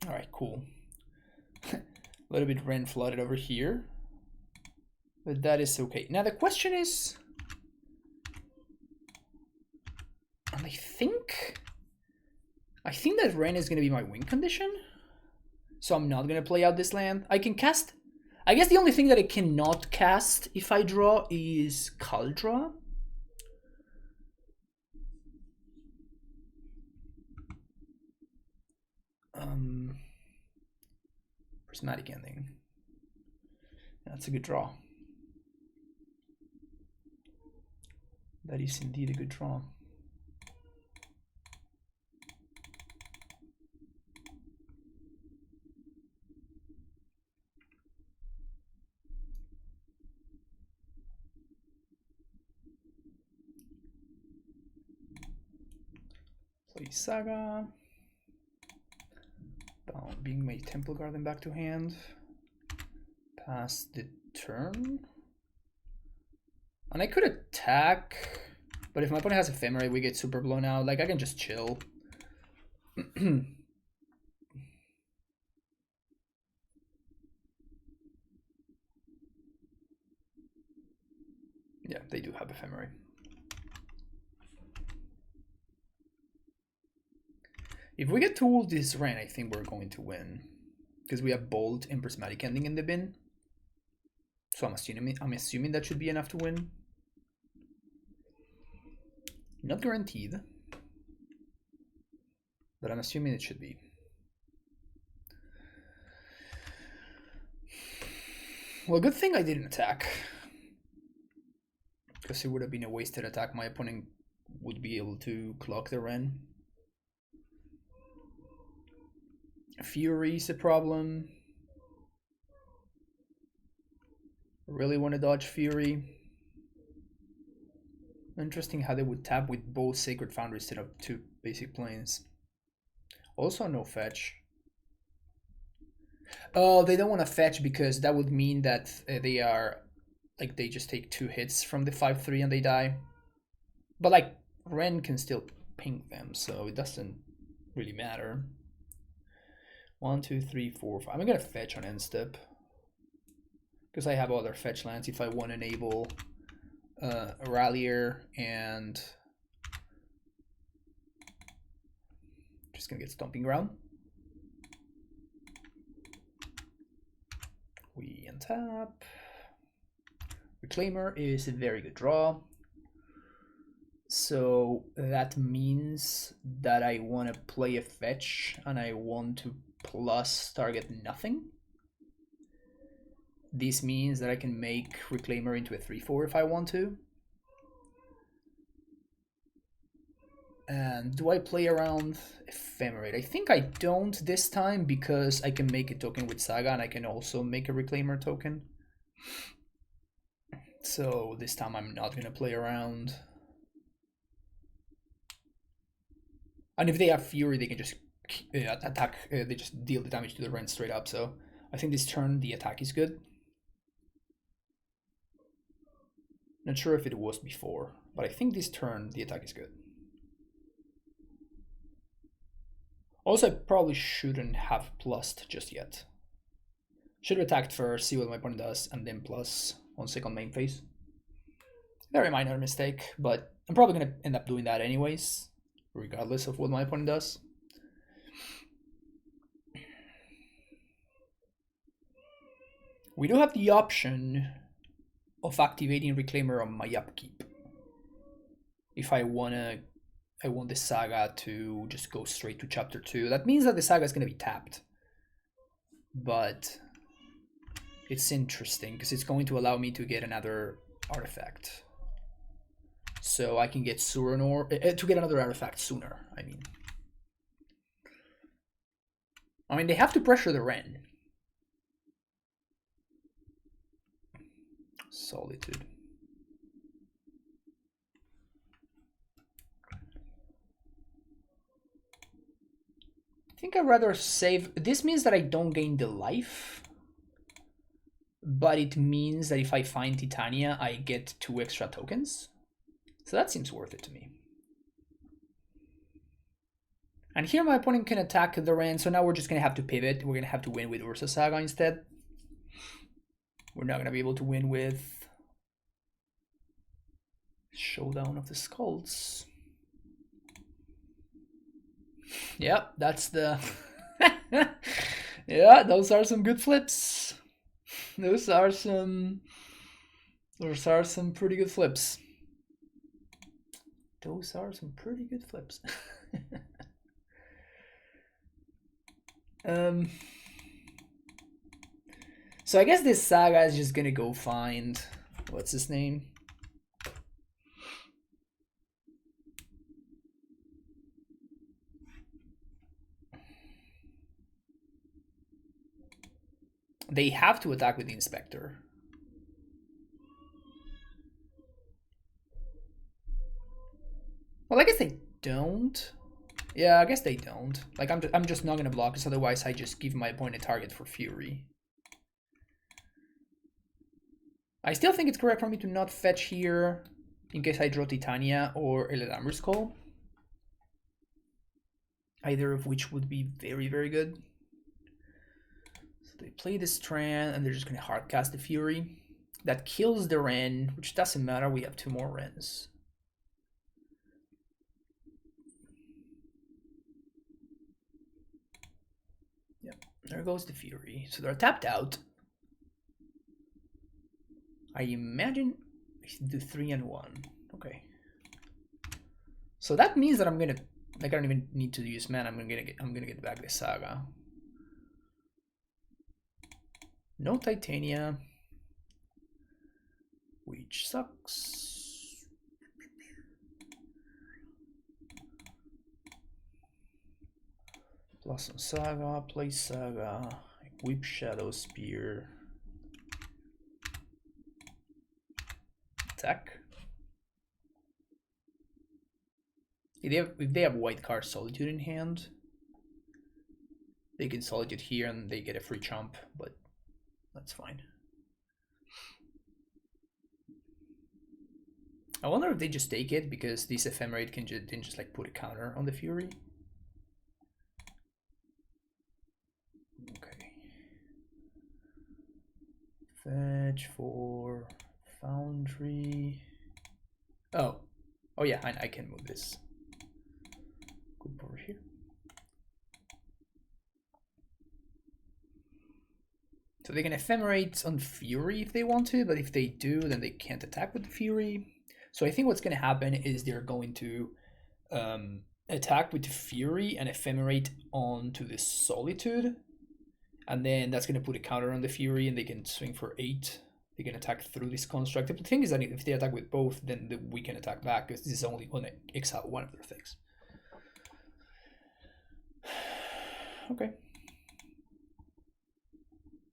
Alright, cool. A little bit Ren flooded over here. But that is okay. Now the question is, I think that Ren is gonna be my win condition. So I'm not gonna play out this land. I can cast, I guess the only thing that I cannot cast if I draw is Kaldra. Prismatic Ending. That's a good draw. That is indeed a good draw. Play Saga. Being my Temple Garden back to hand. Pass the turn. And I could attack, but if my opponent has Ephemerate, we get super blown out. Like, I can just chill. Yeah, they do have Ephemerate. If we get to ult this Ren, I think we're going to win. Because we have Bolt and Prismatic Ending in the bin. So I'm assuming that should be enough to win. Not guaranteed. But I'm assuming it should be. Well, good thing I didn't attack. Because it would have been a wasted attack. My opponent would be able to clock the Ren. Fury is a problem. Really want to dodge Fury. Interesting how they would tap with both Sacred Foundry instead of 2 basic planes. Also no fetch. Oh, they don't want to fetch because that would mean that they are, like, they just take 2 hits from the 5/3 and they die. But like, Ren can still ping them, so it doesn't really matter. 1, 2, 3, 4, 5. I'm gonna fetch on end step because I have other fetch lands if I want to enable a Rallier, and just gonna get Stomping Ground. We untap. Reclaimer is a very good draw. So that means that I want to play a fetch and I want to plus target nothing. This means that I can make Reclaimer into a 3/4 if I want to. And do I play around Ephemerate? I think I don't this time because I can make a token with Saga and I can also make a Reclaimer token. So this time I'm not going to play around. And if they have Fury, they can just attack, they just deal the damage to the Ren straight up. So I think this turn the attack is good. Not sure if it was before, but I think this turn the attack is good. Also, I probably shouldn't have plussed just yet. Should have attacked first, see what my opponent does, and then plus on second main phase. Very minor mistake, but I'm probably going to end up doing that anyways, regardless of what my opponent does. We do have the option of activating Reclaimer on my upkeep. If I want the Saga to just go straight to chapter 2. That means that the Saga is going to be tapped. But it's interesting because it's going to allow me to get another artifact. So I can get Suranor to get another artifact sooner, I mean, they have to pressure the Ren. Solitude. I think I'd rather save. This means that I don't gain the life, but it means that if I find Titania, I get 2 extra tokens. So that seems worth it to me. And here my opponent can attack the Ren, so now we're just going to have to pivot. We're going to have to win with Ursa Saga instead. We're not going to be able to win with Showdown of the Skulls. Yeah, that's the... Yeah, those are some good flips. Those are some pretty good flips. Those are some pretty good flips. So I guess this Saga is just gonna go find, what's his name? They have to attack with the Inspector. Well, I guess they don't. Yeah, I guess they don't. Like, I'm just not gonna block, because otherwise I just give my opponent a target for Fury. I still think it's correct for me to not fetch here in case I draw Titania or Eladamri's Call. Either of which would be very, very good. So they play the Strand and they're just going to hardcast the Fury. That kills the Wren, which doesn't matter. We have 2 more Wrens. Yep, there goes the Fury. So they're tapped out. I imagine I should do 3 and 1. Okay. So that means that I'm gonna, like, I don't even need to use mana. I'm gonna get back the Saga. No Titania, which sucks. Plus on Saga, play Saga, equip Shadow Spear. Attack. If they have white card Solitude in hand, they can Solitude here and they get a free chomp, but that's fine. I wonder if they just take it because this Ephemerate can just like put a counter on the Fury. Okay. Fetch for Foundry. Oh yeah, I can move this. Go over here. So they can Ephemerate on Fury if they want to, but if they do, then they can't attack with the Fury. So I think what's going to happen is they're going to attack with the Fury and Ephemerate onto the Solitude. And then that's going to put a counter on the Fury and they can swing for 8. They can attack through this construct. The thing is that if they attack with both, then we can attack back because this is only going to exile one of their things. Okay.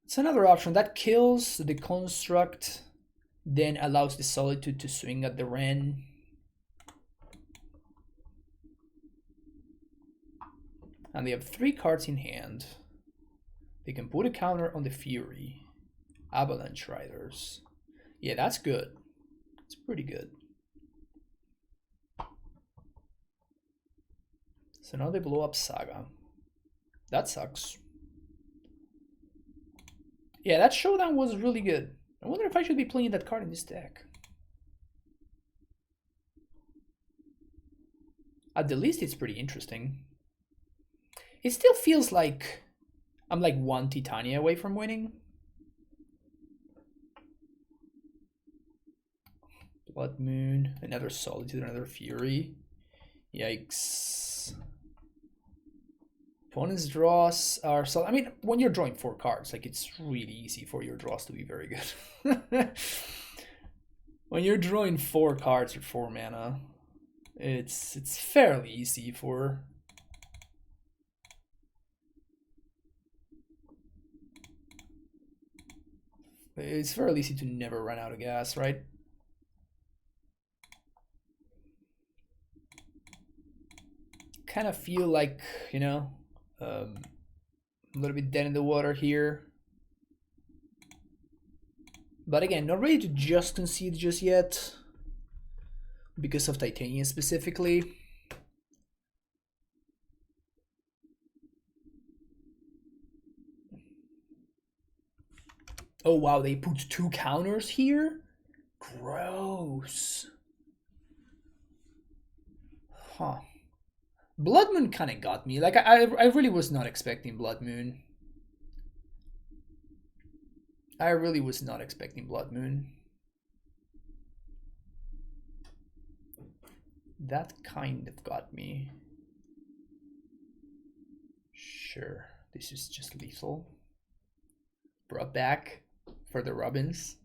It's another option. That kills the construct, then allows the Solitude to swing at the Wren. And they have 3 cards in hand. They can put a counter on the Fury. Avalanche Riders. Yeah, that's good. It's pretty good. So now they blow up Saga. That sucks. Yeah, that Showdown was really good. I wonder if I should be playing that card in this deck. At the least, it's pretty interesting. It still feels like I'm like 1 Titania away from winning. Blood Moon, another Solitude, another Fury. Yikes. Opponent's draws are so. I mean, when you're drawing 4 cards, like it's really easy for your draws to be very good. When you're drawing 4 cards or 4 mana, it's fairly easy for. It's fairly easy to never run out of gas, right? Kind of feel like, you know, a little bit dead in the water here. But again, not ready to just concede just yet because of Titania specifically. Oh wow, they put 2 counters here? Gross. Huh. Blood Moon kind of got me. Like, I really was not expecting Blood Moon. I really was not expecting Blood Moon. That kind of got me. Sure, this is just lethal. Brought back for the Robins.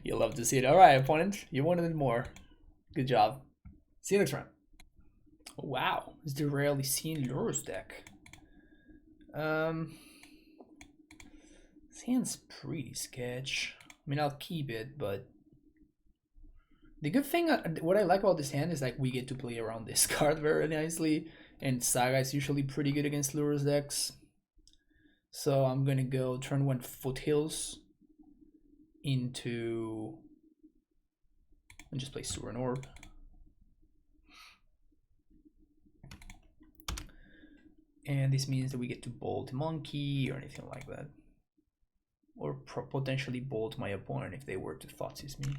You'll love to see it. Alright, opponent, you wanted it more. Good job. See you next round. Wow, it's the rarely seen Lurrus deck. This hand's pretty sketch. I mean, I'll keep it, but the good thing, what I like about this hand is like we get to play around this card very nicely, and Saga is usually pretty good against Lurrus decks. So I'm gonna go turn 1 Foothills, into and just play Sewer and Orb. And this means that we get to bolt Monkey or anything like that. Or potentially bolt my opponent if they were to Thoughtseize me.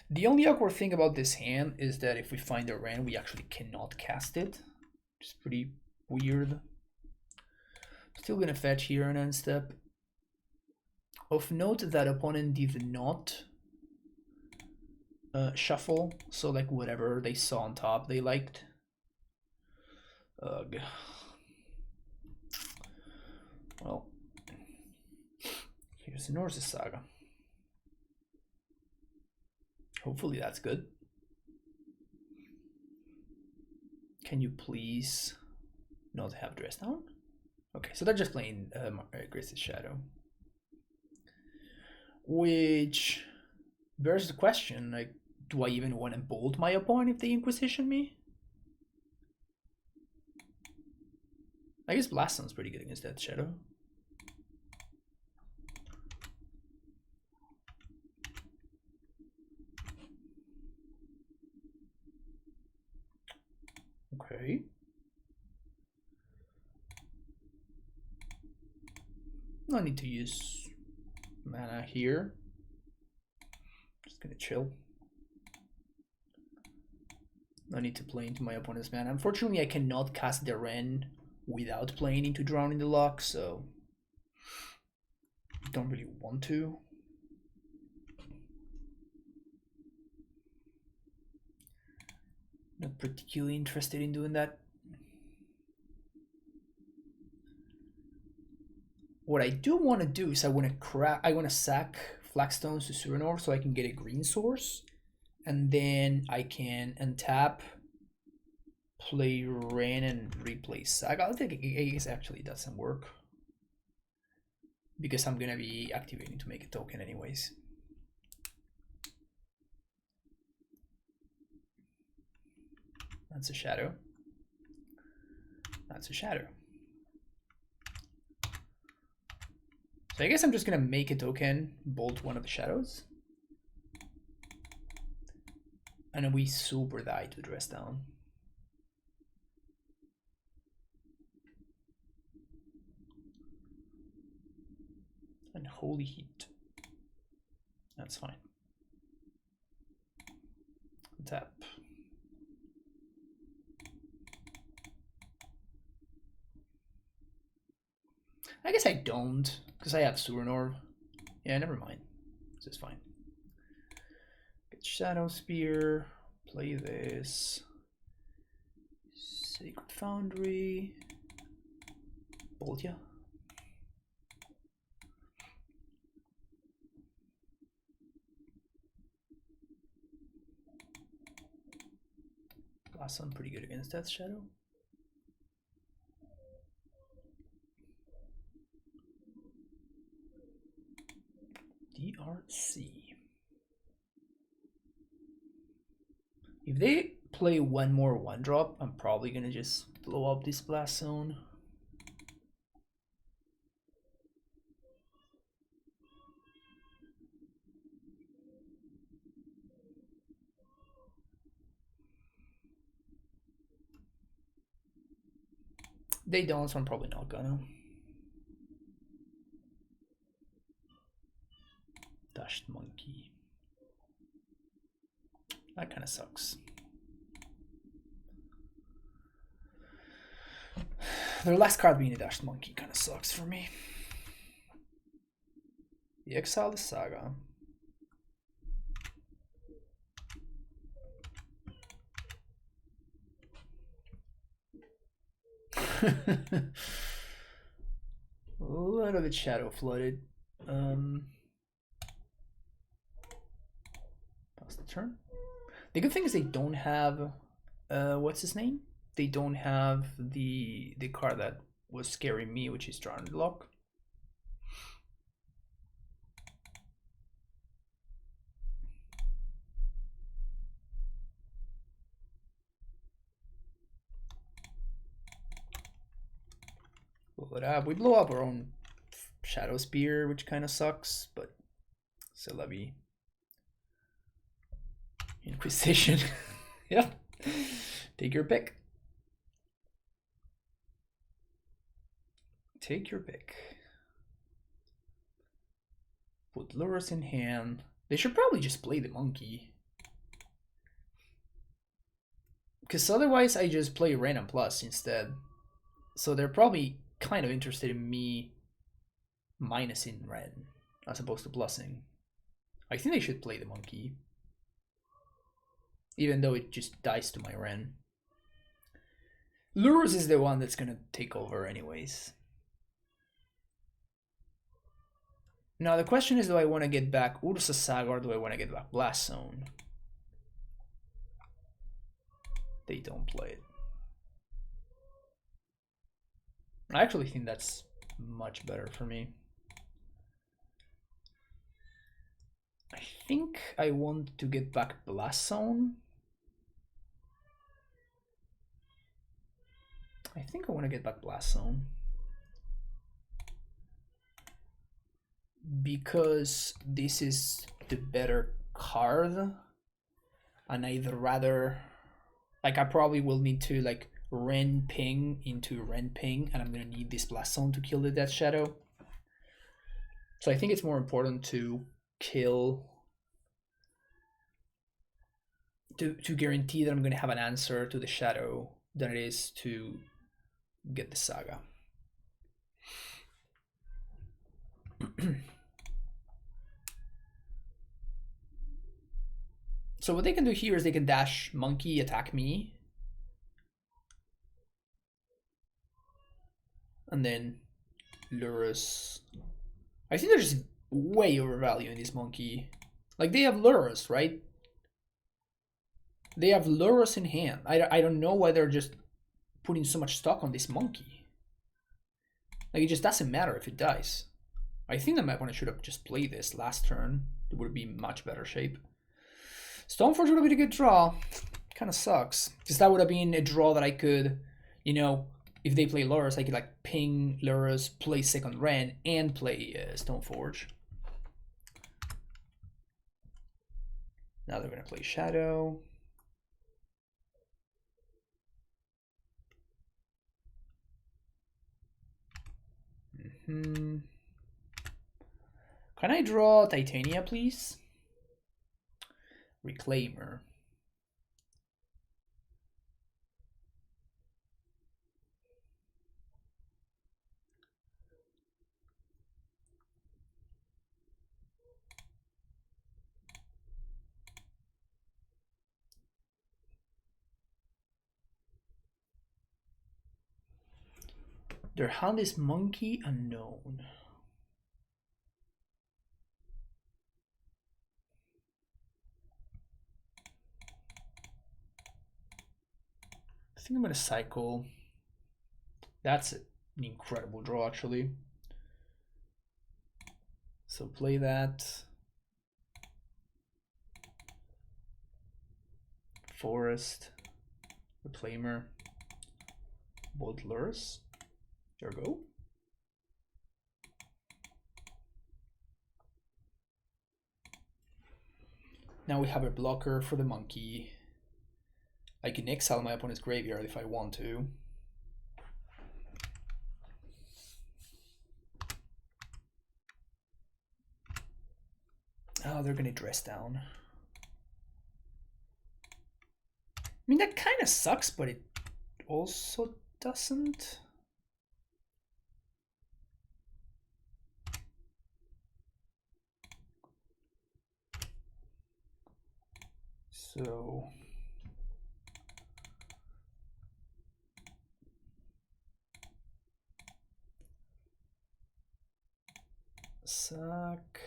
The only awkward thing about this hand is that if we find a Ren, we actually cannot cast it. It's pretty weird. Still gonna fetch here and end step. Of note that opponent did not shuffle, so like whatever they saw on top they liked. Ugh. Well, here's the Norse's Saga. Hopefully that's good. Can you please not have dress down? Okay, so they're just playing Grixis Shadow. Which bears the question, like, do I even want to bolt my opponent if they Inquisition me? I guess Blast sounds pretty good against that Shadow. Okay. No need to use mana here. Just gonna chill. No need to play into my opponent's mana. Unfortunately, I cannot cast the Ren without playing into Drowning the Lock, so don't really want to. Not particularly interested in doing that. What I do want to do is I want to sack Flagstones to Surinor so I can get a green source, and then I can untap, play Ren, and replay Saga. I think I guess actually doesn't work because I'm gonna be activating to make a token anyways. That's a Shadow. That's a Shadow. So I guess I'm just gonna make a token, bolt one of the Shadows. And then we super die to dress down. And Holy Heat. That's fine. Tap. I guess I don't, because I have Surinor. Yeah, never mind. This is fine. Get Shadow Spear, play this. Sacred Foundry. Bolt ya. Last one pretty good against Death Shadow. DRC. If they play one more 1-drop, I'm probably gonna just blow up this Blast Zone. They don't, so I'm probably not gonna. Dashed Monkey. That kind of sucks. Their last card being a Dashed Monkey kind of sucks for me. The Exile is Saga. A little bit shadow flooded. Pass the turn. The good thing is they don't have what's his name? They don't have the card that was scaring me, which is Drowned Lock. Blow it up. We blow up our own Shadow Spear, which kind of sucks, but c'est la vie. Inquisition. Yeah. Take your pick. Take your pick. Put Lurrus in hand. They should probably just play the monkey. Because otherwise I just play random plus instead. So they're probably kind of interested in me minusing red as opposed to plussing. I think they should play the monkey. Even though it just dies to my Ren. Lurrus is the one that's gonna take over anyways. Now the question is, do I want to get back Ursa Saga or do I want to get back Blast Zone? They don't play it. I actually think that's much better for me. I think I want to get back Blast Zone. I think I want to get back Blast Zone. Because this is the better card. And I'd rather... Like, I probably will need to, like, Ren Ping into Ren Ping. And I'm going to need this Blast Zone to kill the Death Shadow. So I think it's more important to kill... To guarantee that I'm going to have an answer to the Shadow than it is to get the Saga. So what they can do here is they can dash monkey, attack me. And then Lurrus. I think they're just way overvaluing this monkey. Like, they have Lurrus, right? They have Lurrus in hand. I don't know why they're just putting so much stock on this monkey. Like, it just doesn't matter if it dies. I think the map when I should have just played this last turn. It would be in much better shape. Stoneforge would have been a good draw. Kind of sucks. Because that would have been a draw that I could, you know, if they play Lurrus, I could like ping Lurrus, play second Ren, and play Stoneforge. Now they're going to play Shadow. Can I draw Titania, please? Reclaimer. Their hand is Monkey Unknown. I think I'm gonna cycle. That's an incredible draw, actually. So play that. Forest. Reclaimer. Bolt Lurrus. There we go. Now we have a blocker for the monkey. I can exile my opponent's graveyard if I want to. Oh, they're gonna dress down. I mean, that kind of sucks, but it also doesn't. So suck.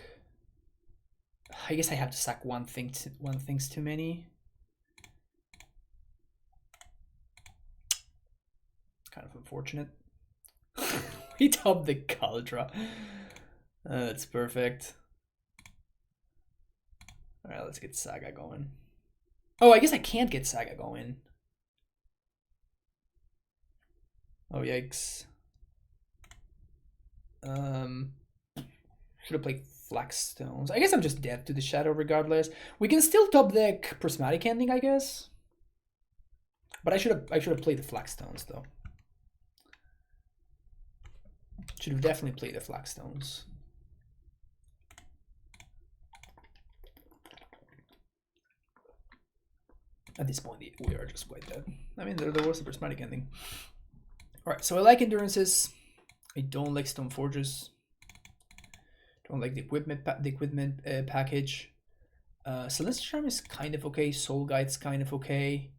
I guess I have to sack one thing's too many. Kind of unfortunate. We topped the Caldra. That's perfect. Alright, let's get Saga going. Oh, I guess I can't get Saga going. Oh, yikes. Should have played Flagstones. I guess I'm just dead to the Shadow regardless. We can still top deck Prismatic Ending, I guess. But I should have played the Flagstones though. Should have definitely played the Flagstones. At this point, we are just quite dead. I mean, there was a Prismatic Ending. Alright, so I like Endurances. I don't like Stoneforges. Don't like the equipment package. Celestial Charm is kind of okay. Soul Guide's kind of okay.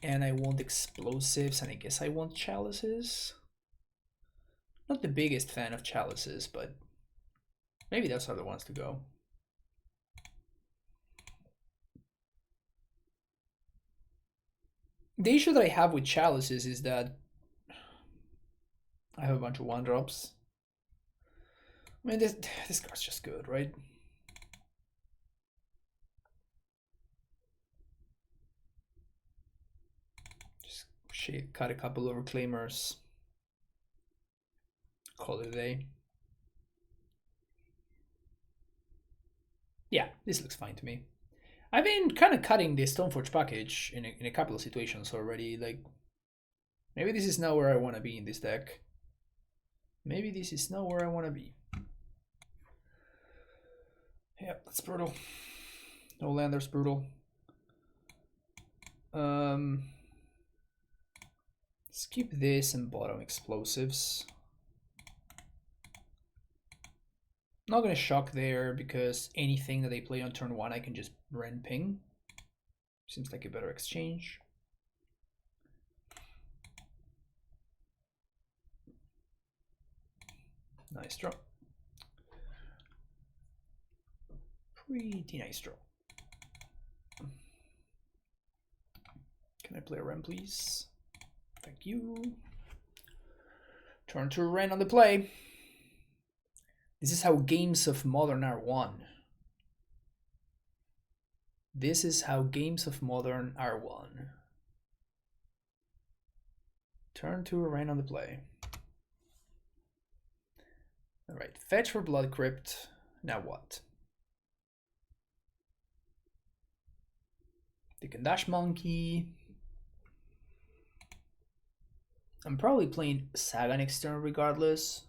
And I want Explosives, and I guess I want Chalices. Not the biggest fan of Chalices, but maybe those are the ones to go. The issue that I have with Chalices is that I have a bunch of 1-drops. I mean, this card's just good, right? Just cut a couple of Reclaimers. Call it a day. Yeah, this looks fine to me. I've been kind of cutting the Stoneforge package in a couple of situations already. Like, maybe this is not where I want to be in this deck. Maybe this is not where I want to be. Yeah, that's brutal. No lander's brutal. Skip this and bottom Explosives. Not gonna shock there because anything that they play on turn 1 I can just Ren ping. Seems like a better exchange. Nice draw. Pretty nice draw. Can I play a Ren, please? Thank you. Turn to Ren on the play. This is how games of Modern are won. This is how games of Modern are won. Turn to Ren on the play. Alright, fetch for Blood Crypt. Now what? The Kandash Monkey. I'm probably playing Saga next turn regardless.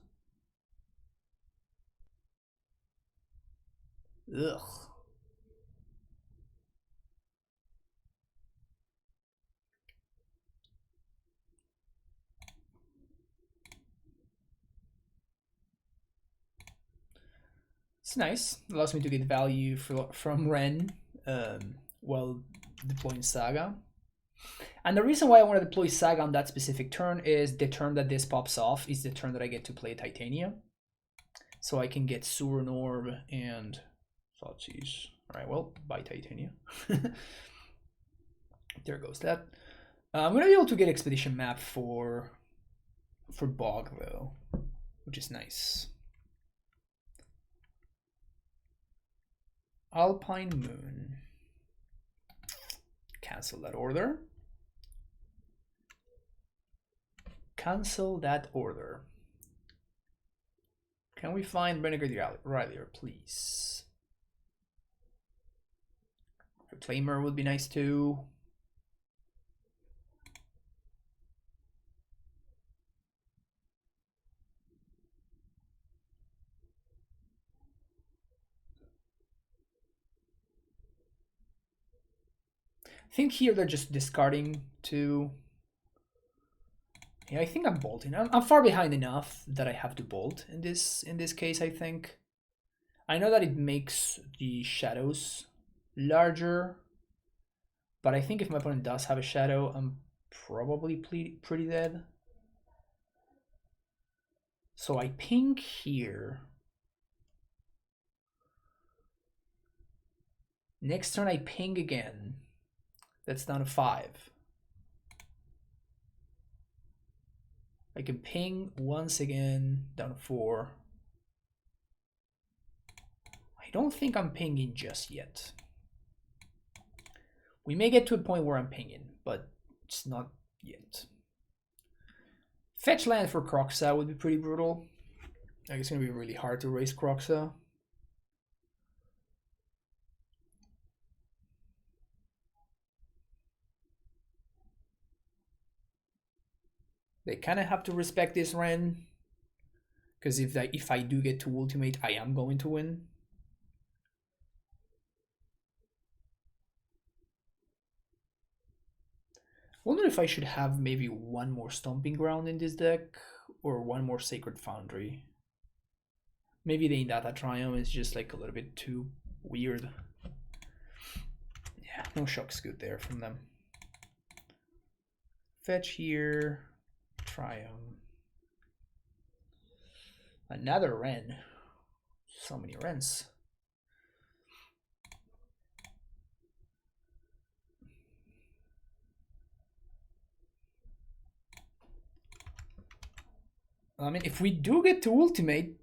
Ugh. It's nice. It allows me to get value from Ren while deploying Saga. And the reason why I want to deploy Saga on that specific turn is the turn that this pops off is the turn that I get to play Titania. So I can get Surin Orb and Thoughtseize. Alright, well, bye Titania. There goes that. I'm going to be able to get Expedition Map for Bog though, which is nice. Alpine Moon. Cancel that order. Cancel that order. Can we find Renegade Rider, please? Reclaimer would be nice too. I think here they're just discarding two. Yeah, I think I'm bolting. I'm far behind enough that I have to bolt in this case, I think. I know that it makes the shadows larger, but I think if my opponent does have a shadow, I'm probably pretty dead. So I ping here. Next turn I ping again. That's down to 5. I can ping once again, down to 4. I don't think I'm pinging just yet. We may get to a point where I'm pinging, but it's not yet. Fetch land for Croxa would be pretty brutal. Like it's gonna be really hard to raise Croxa. They kind of have to respect this Ren, because if I do get to ultimate, I am going to win. Wonder if I should have maybe one more Stomping Ground in this deck, or one more Sacred Foundry. Maybe the Indata Triumph is just like a little bit too weird. Yeah, no Shock's good there from them. Fetch here, Triumph. Another Ren. So many Rens. I mean, if we do get to ultimate,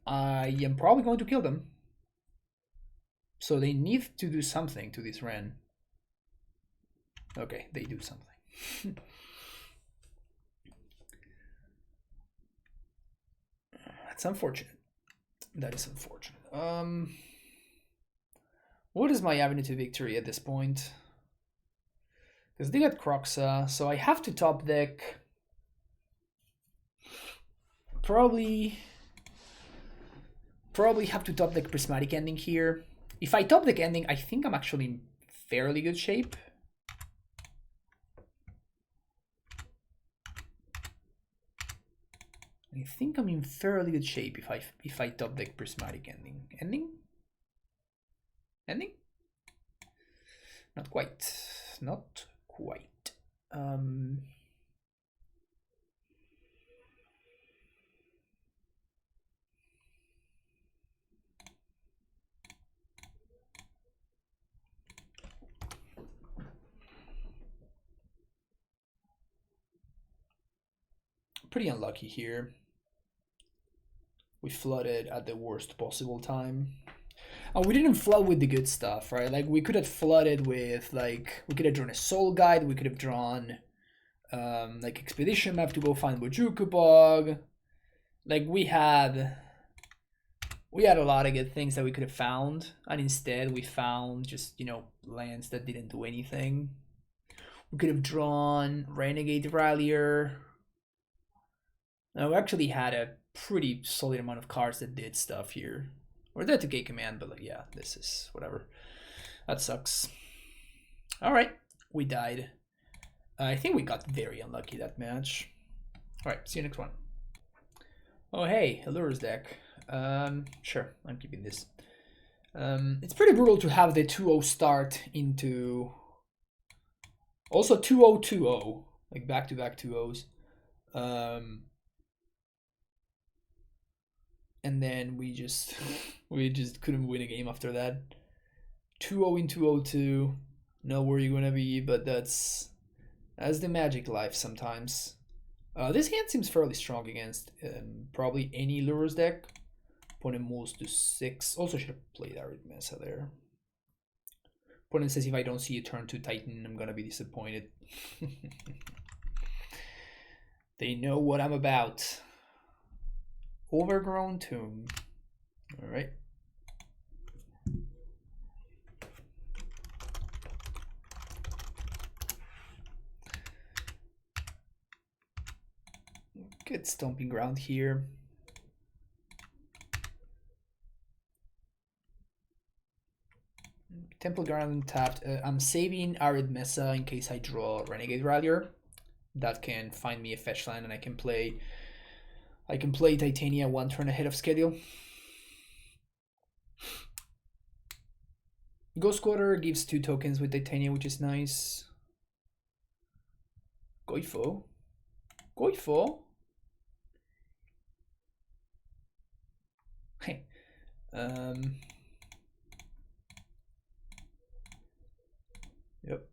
I am probably going to kill them. So they need to do something to this Ren. Okay, they do something. That's unfortunate. That is unfortunate. What is my avenue to victory at this point? Because they got Croxa, so I have to top deck. Probably have to top deck Prismatic Ending here. If I top deck Ending, I think I'm actually in fairly good shape. I think I'm in fairly good shape if I top deck Prismatic Ending. Ending? Not quite. Not quite. Pretty unlucky here. We flooded at the worst possible time. And we didn't flood with the good stuff, right? Like we could have flooded with like we could have drawn a Soul Guide, we could have drawn like Expedition Map to go find Bojuku Bog. Like we had a lot of good things that we could have found, and instead we found just, you know, lands that didn't do anything. We could have drawn Renegade Rallier. Now we actually had a pretty solid amount of cards that did stuff here. We're there to gate command, but like, yeah, this is whatever. That sucks. Alright, we died. I think we got very unlucky that match. Alright, see you next one. Oh hey, a Lurrus deck. Sure, I'm keeping this. It's pretty brutal to have the 2-0 start into also 2-0-2-0, like back-to-back 2-0s. And then we just couldn't win a game after that. 2-0 in 2-0-2. Know where you're gonna be, but that's the magic life sometimes. This hand seems fairly strong against probably any Lurrus deck. Opponent moves to 6. Also should have played Arid Mesa there. Opponent says if I don't see a turn 2 Titan, I'm gonna be disappointed. They know what I'm about. Overgrown Tomb. Alright. Good Stomping Ground here. Temple Ground tapped. I'm saving Arid Mesa in case I draw Renegade Rallier. That can find me a fetch land and I can play Titania 1 turn ahead of schedule. Ghost Quarter gives 2 tokens with Titania, which is nice. Goifo. Hey. Yep.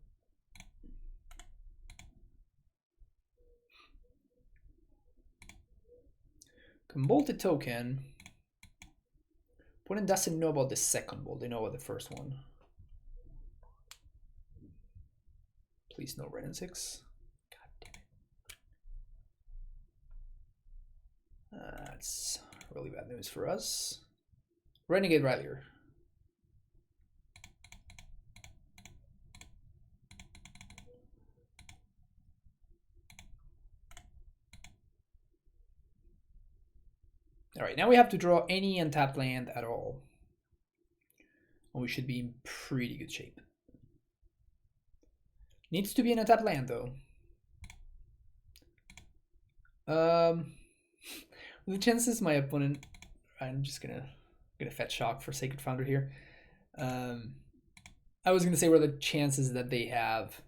Can bolt a token. Opponent doesn't know about the second bolt, they know about the first one. Please no red and 6. God damn it. That's really bad news for us. Renegade Rallier. All right, now we have to draw any untapped land at all. And we should be in pretty good shape. Needs to be an untapped land though. The chances my opponent, I'm just gonna fetch shock for Sacred Founder here. I was gonna say what are the chances that they have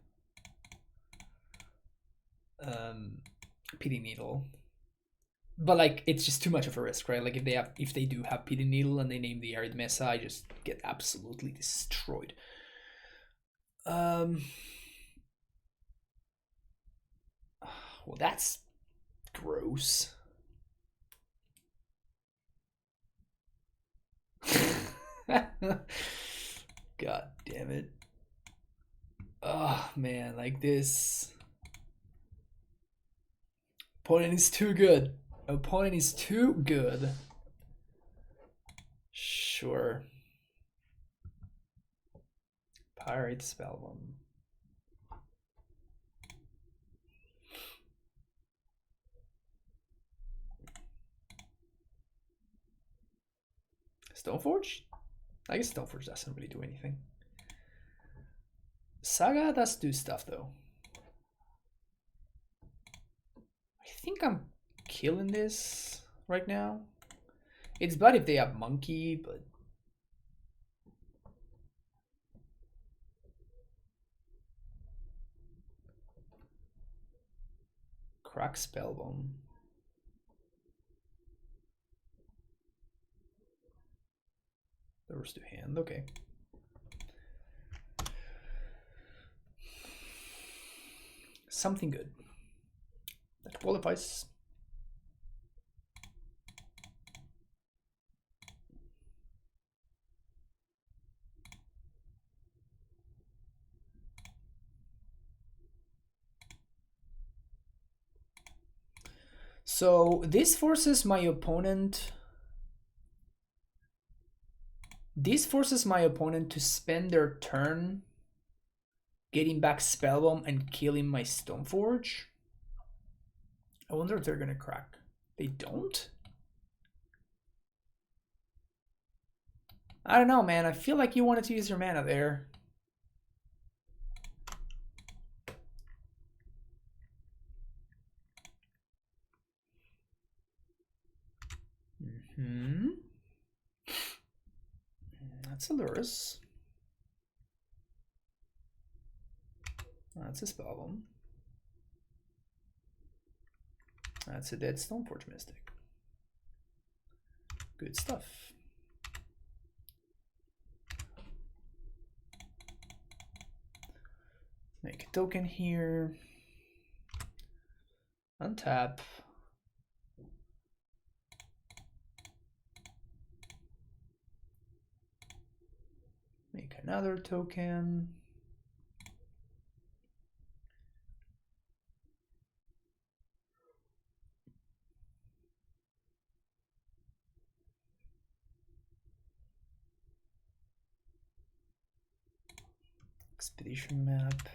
Pity Needle, but like it's just too much of a risk, right? Like if they do have Pity Needle and they name the Arid Mesa, I just get absolutely destroyed. Well, that's gross. God damn it. Oh man, like this. Opponent is too good. Opponent is too good. Sure. Pirate Spellbomb. Stoneforge? I guess Stoneforge doesn't really do anything. Saga does do stuff though. I think I'm killing this right now. It's bad if they have Monkey, but Crack Spellbomb. Lurrus to hand, okay. Something good. That qualifies. So this forces my opponent. This forces my opponent to spend their turn getting back Spellbomb and killing my Stoneforge. I wonder if they're gonna crack. They don't? I don't know, man. I feel like you wanted to use your mana there. That's a Lurrus. That's a Spellbomb. That's a dead Stonforge Mystic. Good stuff. Make a token here. Untap. Make another token. Expedition map.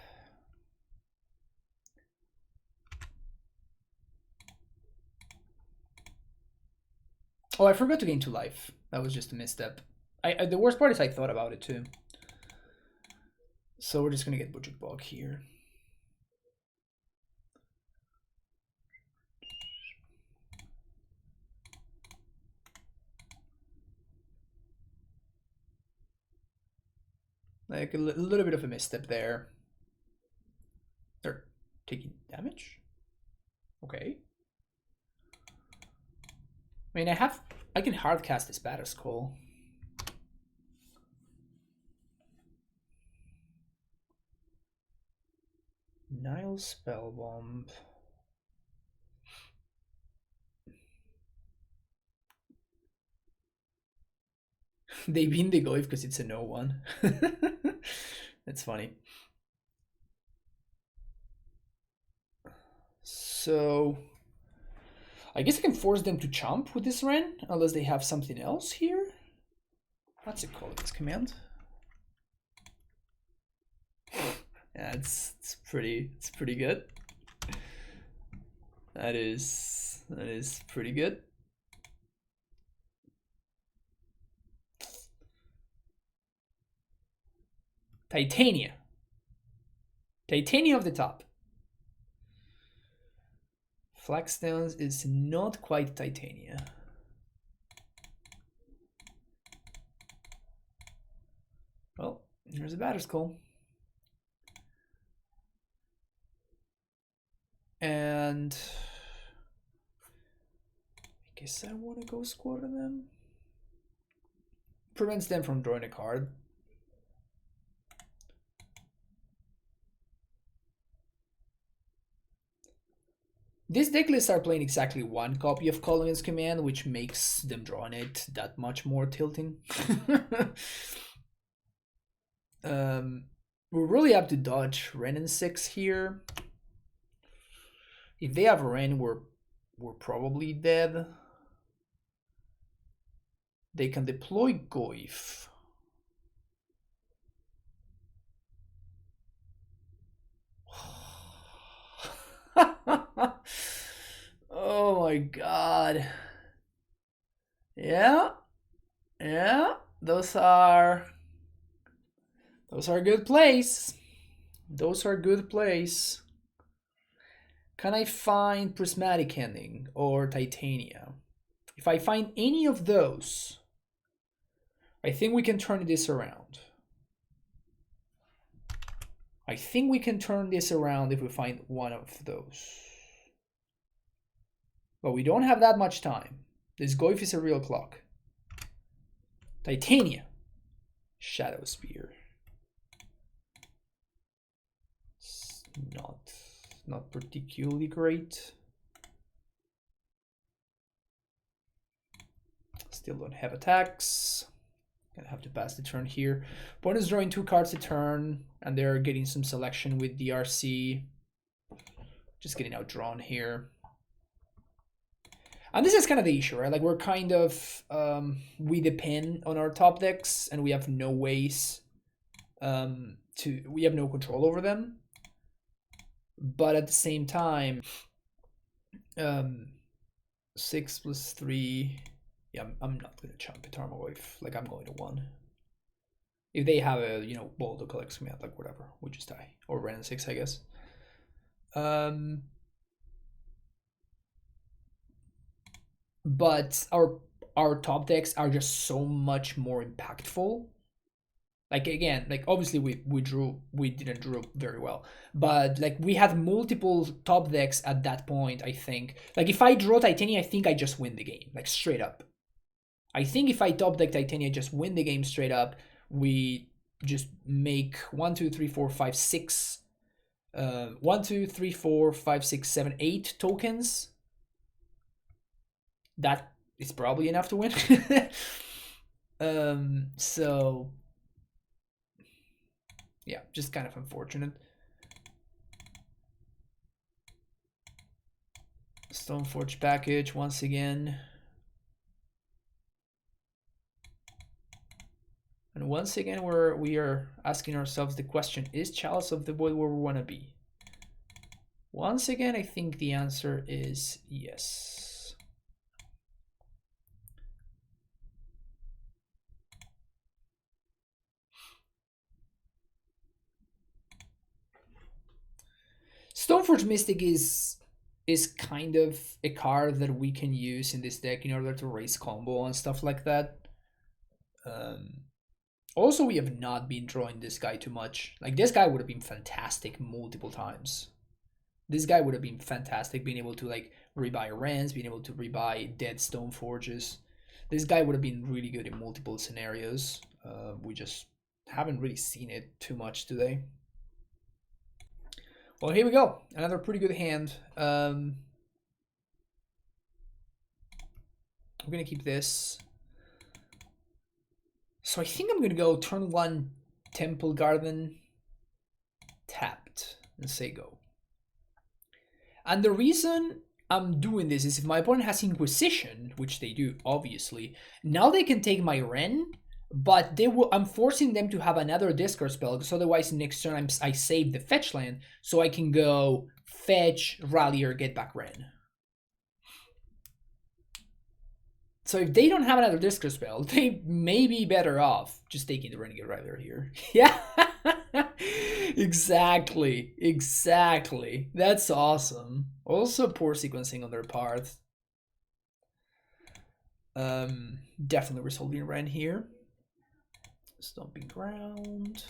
Oh, I forgot to gain 2 life. That was just a misstep. The worst part is I thought about it too. So we're just gonna get Butcher Bog here. Like a little bit of a misstep there. They're taking damage? Okay. I mean, I can hard cast this Battle Skull. Nile Spellbomb. They beam the Goyf because it's a no one. That's funny. So I guess I can force them to chomp with this Ren, unless they have something else here. What's it called, this command? Yeah, it's pretty good. That is pretty good. Titania. Titania of the top. Flagstones is not quite Titania. Well, here's a Batter's Call. And I guess I want to go squatter them. Prevents them from drawing a card. This deck lists are playing exactly one copy of Collin's command, which makes them drawing it that much more tilting. We really have to dodge Ren and 6 here. If they have Ren, we're probably dead. They can deploy Goyf. Oh my god. Yeah. Those are good plays. Those are good plays. Can I find Prismatic Ending or Titania? If I find any of those, I think we can turn this around. I think we can turn this around if we find one of those. But we don't have that much time. This Goyf is a real clock. Titania. Shadow Spear. It's not particularly great. Still don't have attacks. Gonna have to pass the turn here. Opponent's drawing 2 cards a turn, and they're getting some selection with DRC. Just getting outdrawn here. And this is kind of the issue, right? Like, we're kind of, we depend on our top decks, and we have no ways we have no control over them. But at the same time, 6 plus 3, yeah, I'm not going to chump it away. Like, I'm going to 1. If they have a, you know, Boulder collects command, like, whatever, we just die. Or Ren 6, I guess. But our top decks are just so much more impactful. Like, again, like, obviously we didn't draw very well, but like, we had multiple top decks at that point. I think, like, if I draw Titania, I think I just win the game, like, straight up. I think if I top deck Titania, just win the game straight up. We just make 1 2 3 4 5 6 1 2 3 4 5 6 7 8 tokens. That is probably enough to win. So yeah, just kind of unfortunate. Stoneforge package once again. And once again, we are asking ourselves the question, is Chalice of the Void where we want to be? Once again, I think the answer is yes. Stonforge Mystic is kind of a card that we can use in this deck in order to raise combo and stuff like that. Also, we have not been drawing this guy too much. Like, this guy would have been fantastic multiple times. This guy would have been fantastic, being able to, like, rebuy Rens, being able to rebuy dead Stoneforges. This guy would have been really good in multiple scenarios. We just haven't really seen it too much today. Well, here we go. Another pretty good hand. We're going to keep this. So I think I'm going to go turn 1 Temple Garden tapped and say go. And the reason I'm doing this is if my opponent has Inquisition, which they do, obviously, now they can take my Ren, but I'm forcing them to have another discard spell, because otherwise next turn I save the fetch land, so I can go fetch, Rallier, get back Ren. So if they don't have another discard spell, they may be better off just taking the Renegade Rider here. Yeah, exactly. That's awesome. Also poor sequencing on their part. Definitely resolving Ren here. Stomping Ground.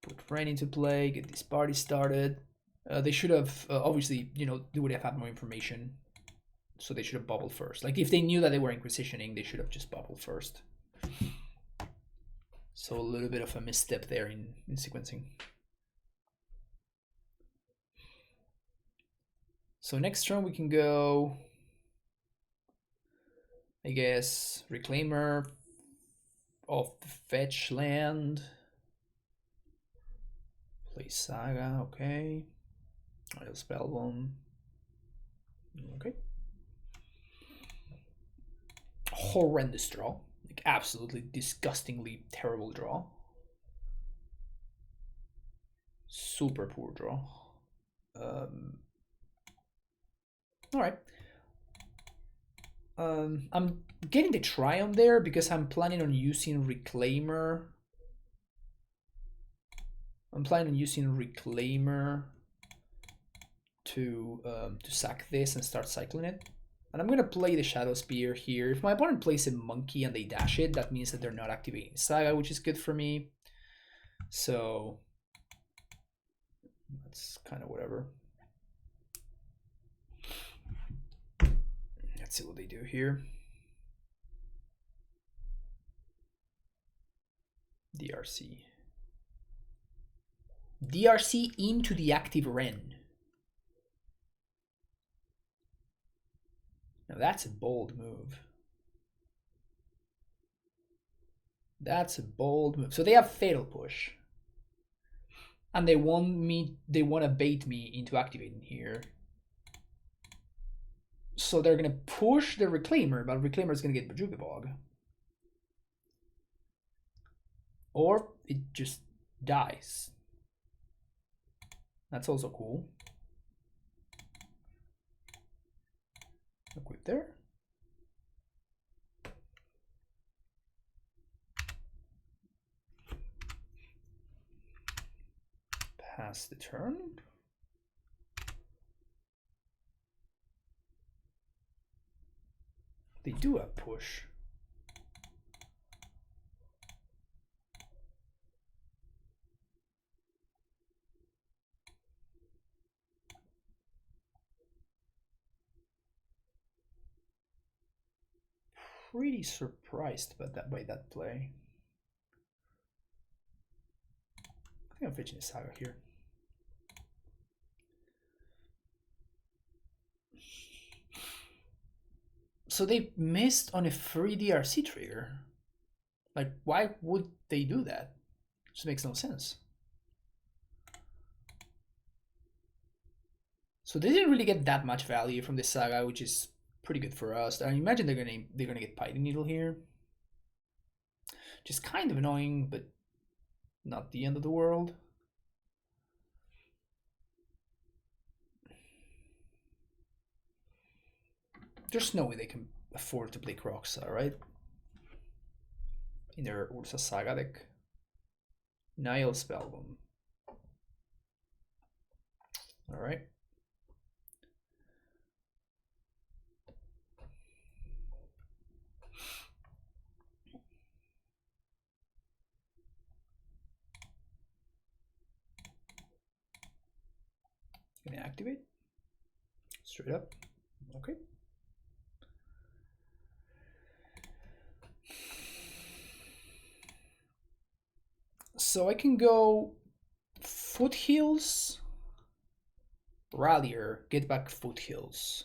Put Ren into play, get this party started. They should have, obviously, they would have had more information. So they should have bubbled first. Like, if they knew that they were Inquisitioning, they should have just bubbled first. So a little bit of a misstep there in sequencing. So next turn we can go, I guess, Reclaimer of the fetch land. Play Saga, okay. I'll Spellbomb. Okay. Horrendous draw. Like, absolutely disgustingly terrible draw. Super poor draw. Alright. I'm getting the Triumph there because I'm planning on using Reclaimer. To sack this and start cycling it. And I'm going to play the Shadow Spear here. If my opponent plays a Monkey and they dash it, that means that they're not activating Saga, which is good for me. So that's kind of whatever. Let's see what they do here. DRC. DRC into the active Ren. Now that's a bold move. That's a bold move. So they have Fatal Push. And they want to bait me into activating here. So they're gonna push the Reclaimer, but Reclaimer is gonna get Bojuka Bog. Or it just dies. That's also cool. Equip there. Pass the turn. They do a push. Pretty surprised by that play. I think I'm fetching a Saga here. So they missed on a free DRC trigger. Like, why would they do that? It just makes no sense. So they didn't really get that much value from the Saga, which is pretty good for us. I imagine they're gonna get Piety Needle here. Just kind of annoying, but not the end of the world. There's no way they can afford to play Croxa, right? In their Ursa Saga deck. Naya Spellbomb. Alright. Gonna activate. Straight up. Okay. So I can go Foothills, Rallier, get back Foothills.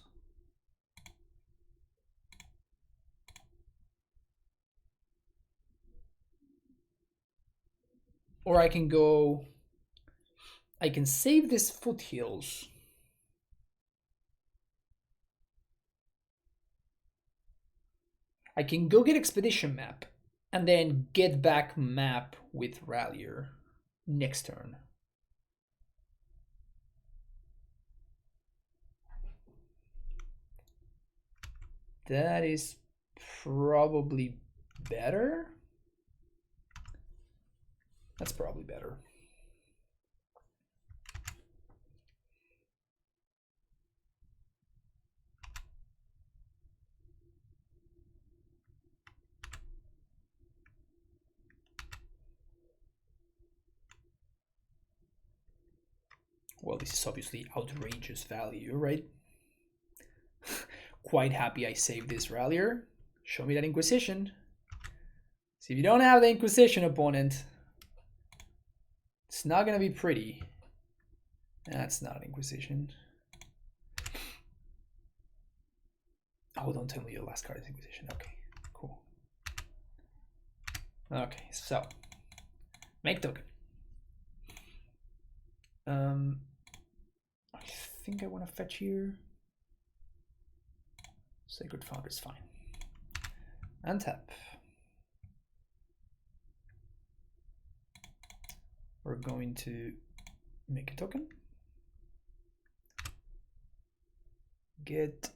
Or I can go, I can save this Foothills I can go get Expedition Map and then get back map with Rallier next turn. That is probably better. That's probably better. Well, this is obviously outrageous value, right? Quite happy I saved this Rallier. Show me that Inquisition. See, if you don't have the Inquisition opponent, it's not gonna be pretty. That's not Inquisition. Oh, don't tell me your last card is Inquisition. Okay, cool. Okay, so make token. I think I want to fetch here. Sacred Founder is fine. Untap. We're going to make a token. Get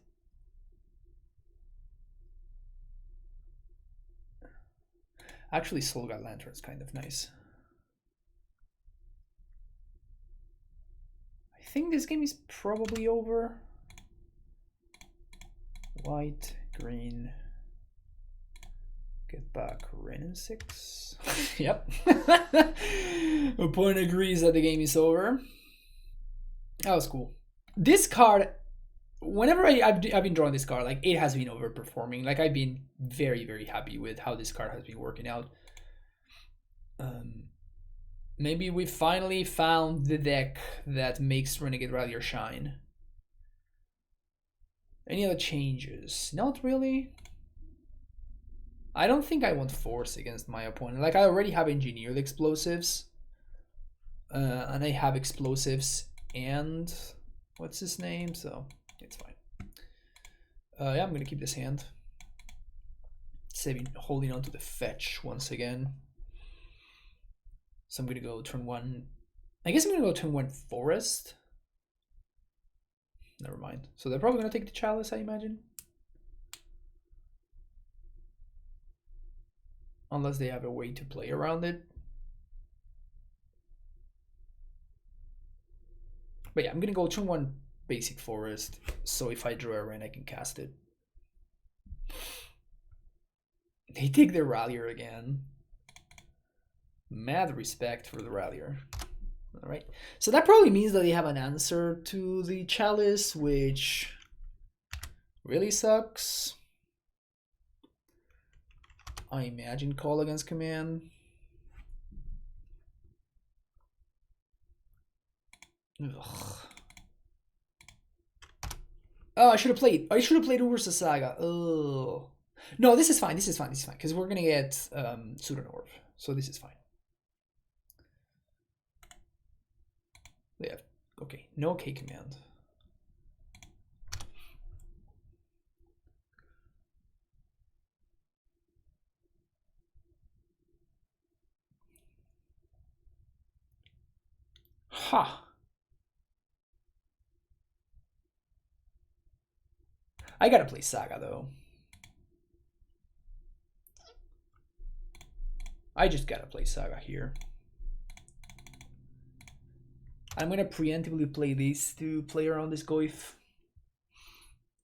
actually Solga Lantern is kind of nice. I think this game is probably over. White, green, get back Renin 6. Yep. Opponent agrees that the game is over. That was cool. This card, whenever I've been drawing this card, like it has been overperforming. Like I've been very, very happy with how this card has been working out. Maybe we finally found the deck that makes Renegade Rallier shine. Any other changes? Not really. I don't think I want Force against my opponent. Like I already have Engineered Explosives. And I have Explosives and what's his name? So it's fine. Yeah, I'm gonna keep this hand. Saving, holding on to the fetch once again. So I'm gonna go turn 1. I guess I'm gonna go turn 1 Forest. Never mind. So they're probably gonna take the Chalice, I imagine. Unless they have a way to play around it. But yeah, I'm gonna go turn 1 basic Forest. So if I draw a Ren, I can cast it. They take their Rallier again. Mad respect for the Rallier. All right, so that probably means that they have an answer to the Chalice, which really sucks. I imagine call against command. Ugh. Oh, I should have played Lurrus Saga. Oh. No, this is fine. This is fine. This is fine because we're gonna get Pseudonorb, so this is fine. They have okay, no K command. Ha. I gotta play Saga though. I just gotta play Saga here. I'm gonna preemptively play these to play around this Goif.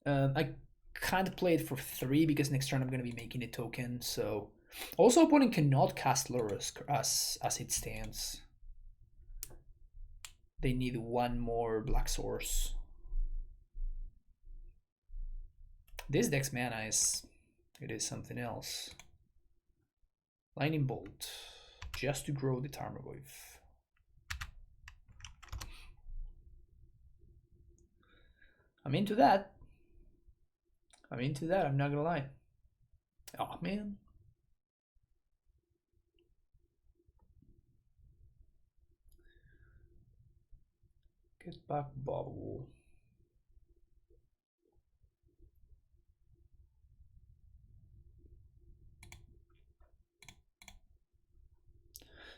I can't play it for 3 because next turn I'm gonna be making a token. So also opponent cannot cast Lurrus as it stands. They need 1 more black source. This deck's mana is something else. Lightning Bolt, just to grow the Tarmogoyf. I'm into that. I'm not gonna lie. Oh man. Get back Bobble.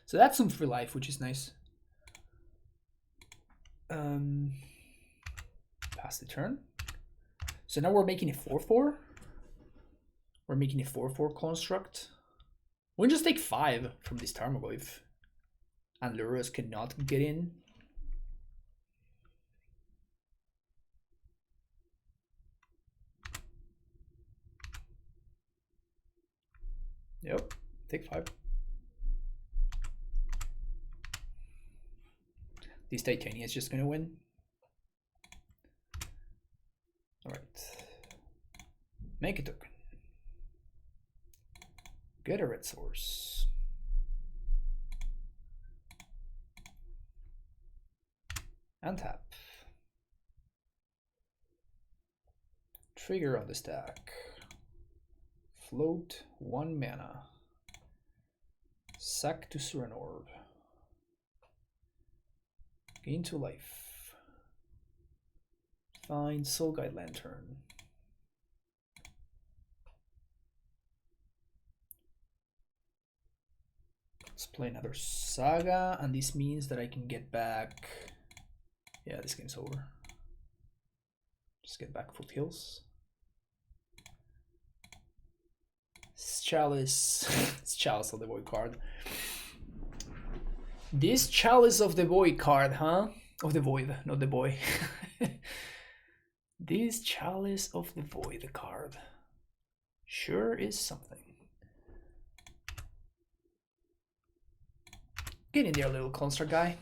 So that's some free life, which is nice. Pass the turn. So now we're making a 4/4. We're making a 4/4 construct. We can just take 5 from this Tarmogoyf. And Lurrus cannot get in. Yep, take 5. This Titania is just gonna win. Alright. Make a token. Get a red source. Untap. Trigger on the stack. Float 1 mana. Sack to Suranord. Gain 2 life. Find Soul Guide Lantern. Let's play another Saga, and this means that I can get back. Yeah, this game's over. Just get back Foothills. Chalice. It's Chalice of the Void card. This Chalice of the Void card, huh? Of the Void, not the boy. This Chalice of the Void card sure is something. Get in there, little construct guy.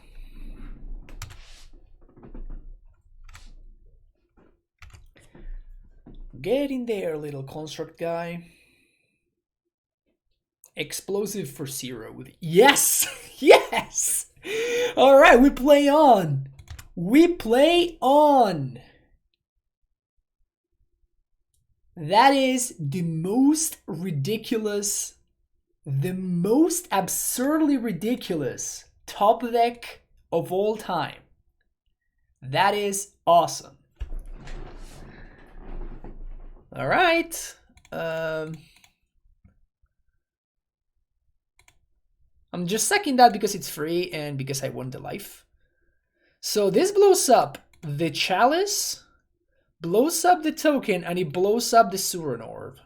Get in there, little construct guy. Explosive for 0. Yes! Yes! Alright, we play on. We play on. That is the most ridiculous, the most absurdly ridiculous top deck of all time. That is awesome. Alright. I'm just sacking that because it's free and because I won the life. So this blows up the Chalice, blows up the token, and it blows up the Suranord.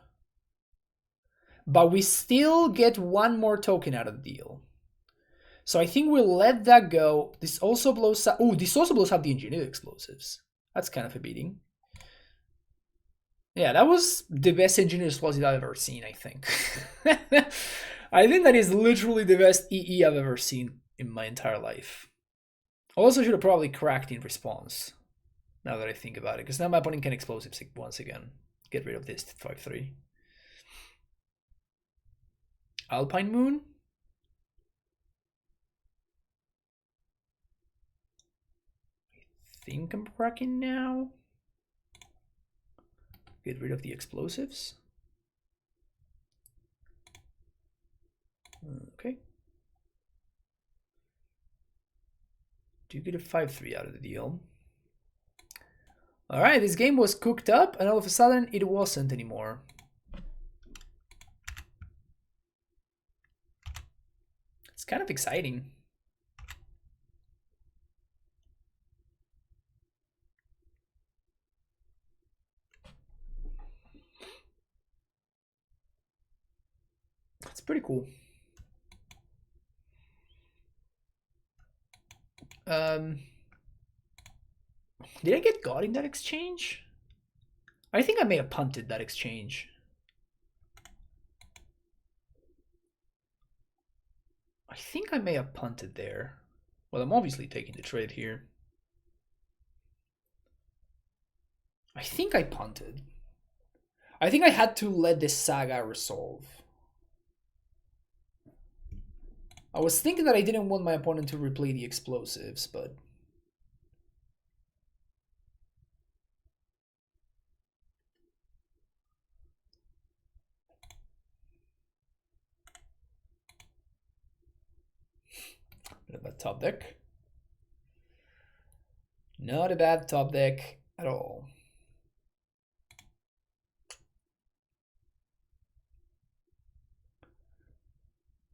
But we still get 1 more token out of the deal. So I think we'll let that go. This also blows up. Oh, this also blows up the Engineered Explosives. That's kind of a beating. Yeah, that was the best Engineered Explosive I've ever seen, I think. I think that is literally the best EE I've ever seen in my entire life. Also should have probably cracked in response, now that I think about it, because now my opponent can Explosives once again. Get rid of this 5/3. Alpine Moon? I think I'm cracking now. Get rid of the Explosives. Okay. Do get a 5/3 out of the deal. Alright, this game was cooked up, and all of a sudden it wasn't anymore. It's kind of exciting. It's pretty cool. Did I get God in that exchange? I think I may have punted that exchange. I think I may have punted there. Well, I'm obviously taking the trade here. I think I punted. I think I had to let the Saga resolve. I was thinking that I didn't want my opponent to replay the Explosives, but... Not a bad top deck. Not a bad top deck at all.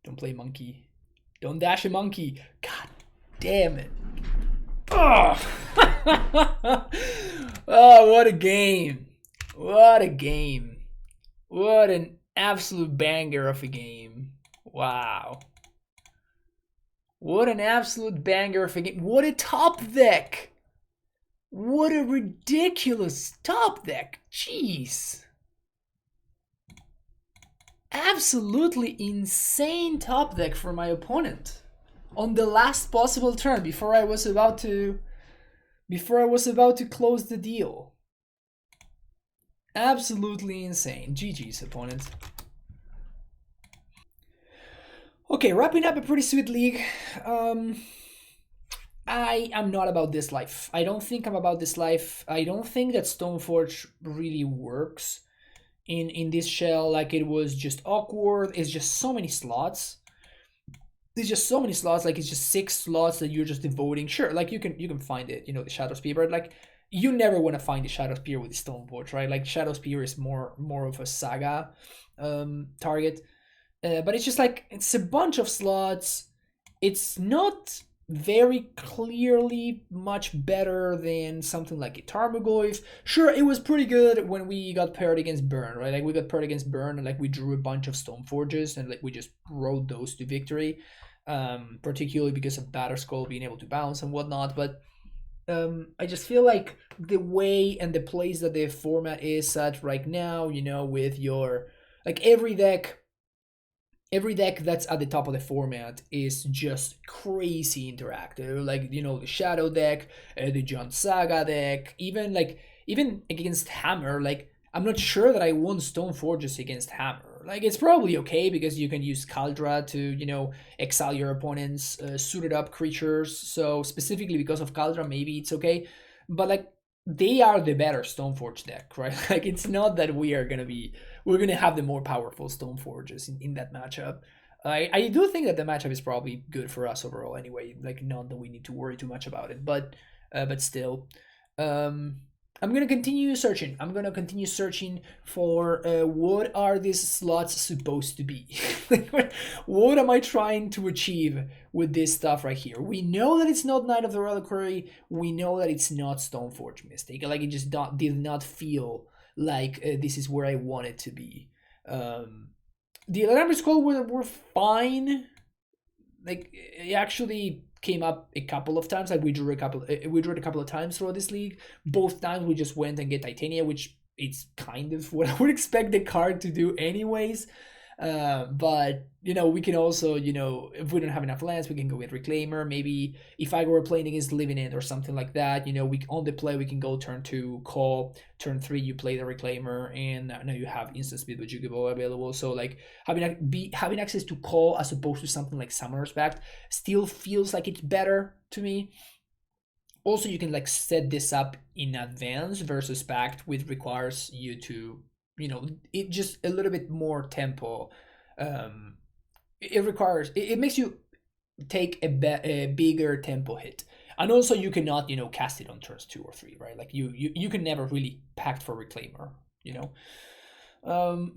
Don't play monkey. Don't dash a monkey. God damn it. Oh, oh what a game. What a game. What an absolute banger of a game. Wow. What an absolute banger of a game. What a top deck. What a ridiculous top deck. Jeez. Absolutely insane top deck for my opponent. On the last possible turn before I was about to close the deal. Absolutely insane. GG's, opponent. Okay, wrapping up a pretty sweet league. I am not about this life. I don't think I'm about this life. I don't think that Stoneforge really works in this shell. Like, it was just awkward. It's just so many slots. There's just so many slots. Like, it's just 6 slots that you're just devoting. Sure, like you can find it, the Shadow Spear, but like you never want to find the Shadow Spear with the Stoneforge, right? Like, Shadow Spear is more of a Saga target. But it's just like, it's a bunch of slots. It's not very clearly much better than something like a Tarmogoyf. Sure, it was pretty good when we got paired against Burn, right? Like, we got paired against Burn and like we drew a bunch of Stoneforges and like we just rode those to victory. Particularly because of Batterskull being able to bounce and whatnot. But I just feel like the way and the place that the format is at right now, with your like every deck that's at the top of the format is just crazy interactive. Like, the Shadow deck, the John Saga deck, even against Hammer. Like, I'm not sure that I want Stoneforges against Hammer. Like, it's probably okay because you can use Kaldra to, exile your opponent's suited up creatures. So specifically because of Kaldra, maybe it's okay. But like, they are the better Stoneforge deck, right? Like, it's not that we're gonna have the more powerful Stoneforges in that matchup. I do think that the matchup is probably good for us overall anyway. Like, not that we need to worry too much about it, but still. I'm gonna continue searching. I'm gonna continue searching for what are these slots supposed to be. What am I trying to achieve with this stuff right here? We know that it's not Knight of the Reliquary. We know that it's not Stoneforge Mystic. Like, it just did not feel like this is where I want it to be. The Alarm Scroll were fine. Like, it actually came up a couple of times. Like, we drew it a couple of times throughout this league. Both times we just went and get Titania, which it's kind of what I would expect the card to do anyways. But we can also, if we don't have enough lands, we can go with Reclaimer. Maybe if I were playing against Living End or something like that, we on the play we can go turn 2, call, turn 3 you play the Reclaimer, and now you have instant speed with Jugibo available. So like having access to call as opposed to something like Summoner's Pact still feels like it's better to me. Also, you can like set this up in advance versus Pact, which requires you to it just a little bit more tempo. It makes you take a bigger tempo hit, and also you cannot cast it on turns 2 or 3, right? Like, you can never really pact for Reclaimer.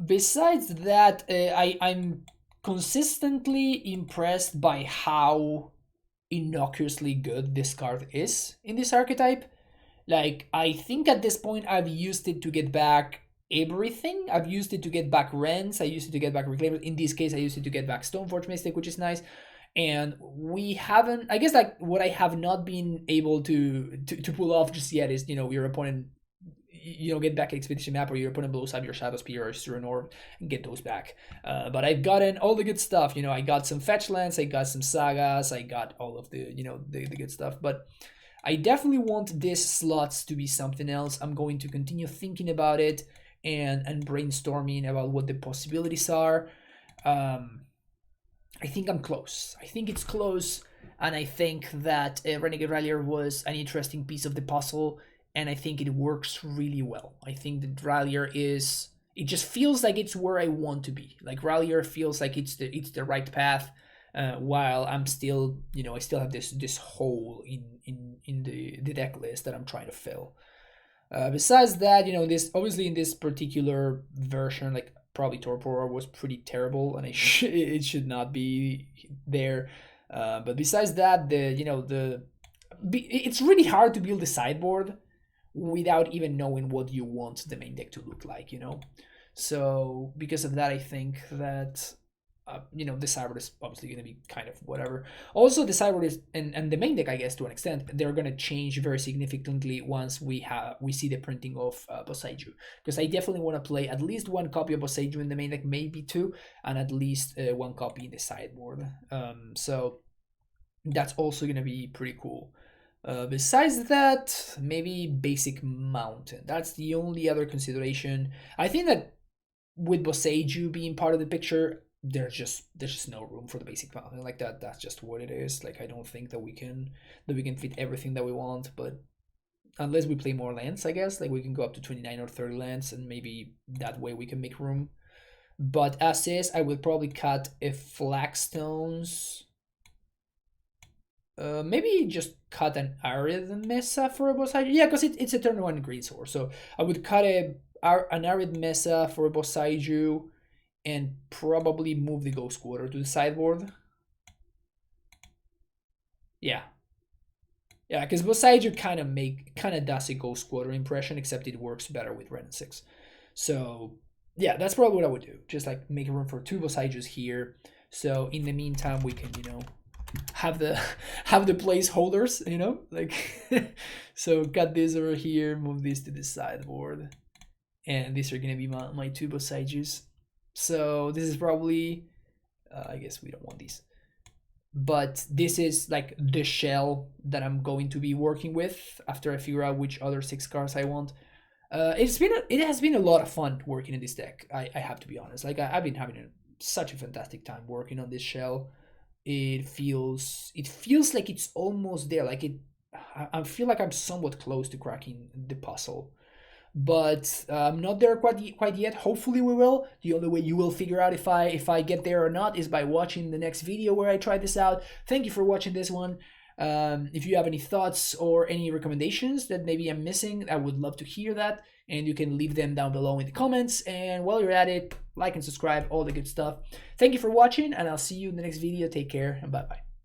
Besides that, I'm consistently impressed by how innocuously good this card is in this archetype. Like, I think at this point I've used it to get back everything. I've used it to get back Rents. I used it to get back Reclaimer. In this case, I used it to get back Stoneforge Mystic, which is nice. And we haven't, I guess, like, what I have not been able to pull off just yet is, your opponent, get back Expedition Map, or your opponent blows up your Shadow Spear or Serum Orb and get those back. But I've gotten all the good stuff. I got some fetch lands, I got some sagas, I got all of the, the good stuff. But I definitely want these slots to be something else. I'm going to continue thinking about it and brainstorming about what the possibilities are. I think I'm close. I think it's close, and I think that Renegade Rallier was an interesting piece of the puzzle, and I think it works really well. I think that Rallier it just feels like it's where I want to be. Like, Rallier feels like it's the right path, while I'm still, I still have this hole in the deck list that I'm trying to fill. Besides that, this obviously in this particular version, like, probably Torpor was pretty terrible, and it should not be there. But besides that, it's really hard to build a sideboard without even knowing what you want the main deck to look like, So because of that, I think that the sideboard is obviously going to be kind of whatever. Also, the sideboard is and the main deck, I guess, to an extent, they're going to change very significantly once we see the printing of Boseiju, because I definitely want to play at least one copy of Boseiju in the main deck, maybe two, and at least one copy in the sideboard. So that's also going to be pretty cool. Besides that, maybe basic mountain. That's the only other consideration. I think that with Boseiju being part of the picture, there's just no room for the basic mountain. Like that's just what it is. Like I don't think that we can fit everything that we want, but unless we play more lands, I guess, like we can go up to 29 or 30 lands, and maybe that way we can make room. But as is, I would probably cut a Flagstones. Maybe just cut an Arid Mesa for a Boseiju. Yeah, because it's a turn 1 green source. So I would cut an Arid Mesa for a Boseiju and probably move the Ghost Quarter to the sideboard. Yeah. Yeah, because Boseiju kind of does a Ghost Quarter impression, except it works better with Ren 6. So yeah, that's probably what I would do. Just like make room for 2 Boseijus here. So in the meantime, we can, have the placeholders, like so cut this over here, move this to the sideboard, and these are gonna be my 2 Boseijus. So this is probably I guess we don't want these, but this is like the shell that I'm going to be working with after I figure out which other 6 cards I want. It has been a lot of fun working in this deck. I have to be honest. Like I've been having such a fantastic time working on this shell. It feels like it's almost there. Like I feel like I'm somewhat close to cracking the puzzle, but I'm not there quite yet. Hopefully we will. The only way you will figure out if I get there or not is by watching the next video where I try this out. Thank you for watching this one. If you have any thoughts or any recommendations that maybe I'm missing, I would love to hear that, and you can leave them down below in the comments. And while you're at it, like and subscribe, all the good stuff. Thank you for watching, and I'll see you in the next video. Take care, and bye-bye.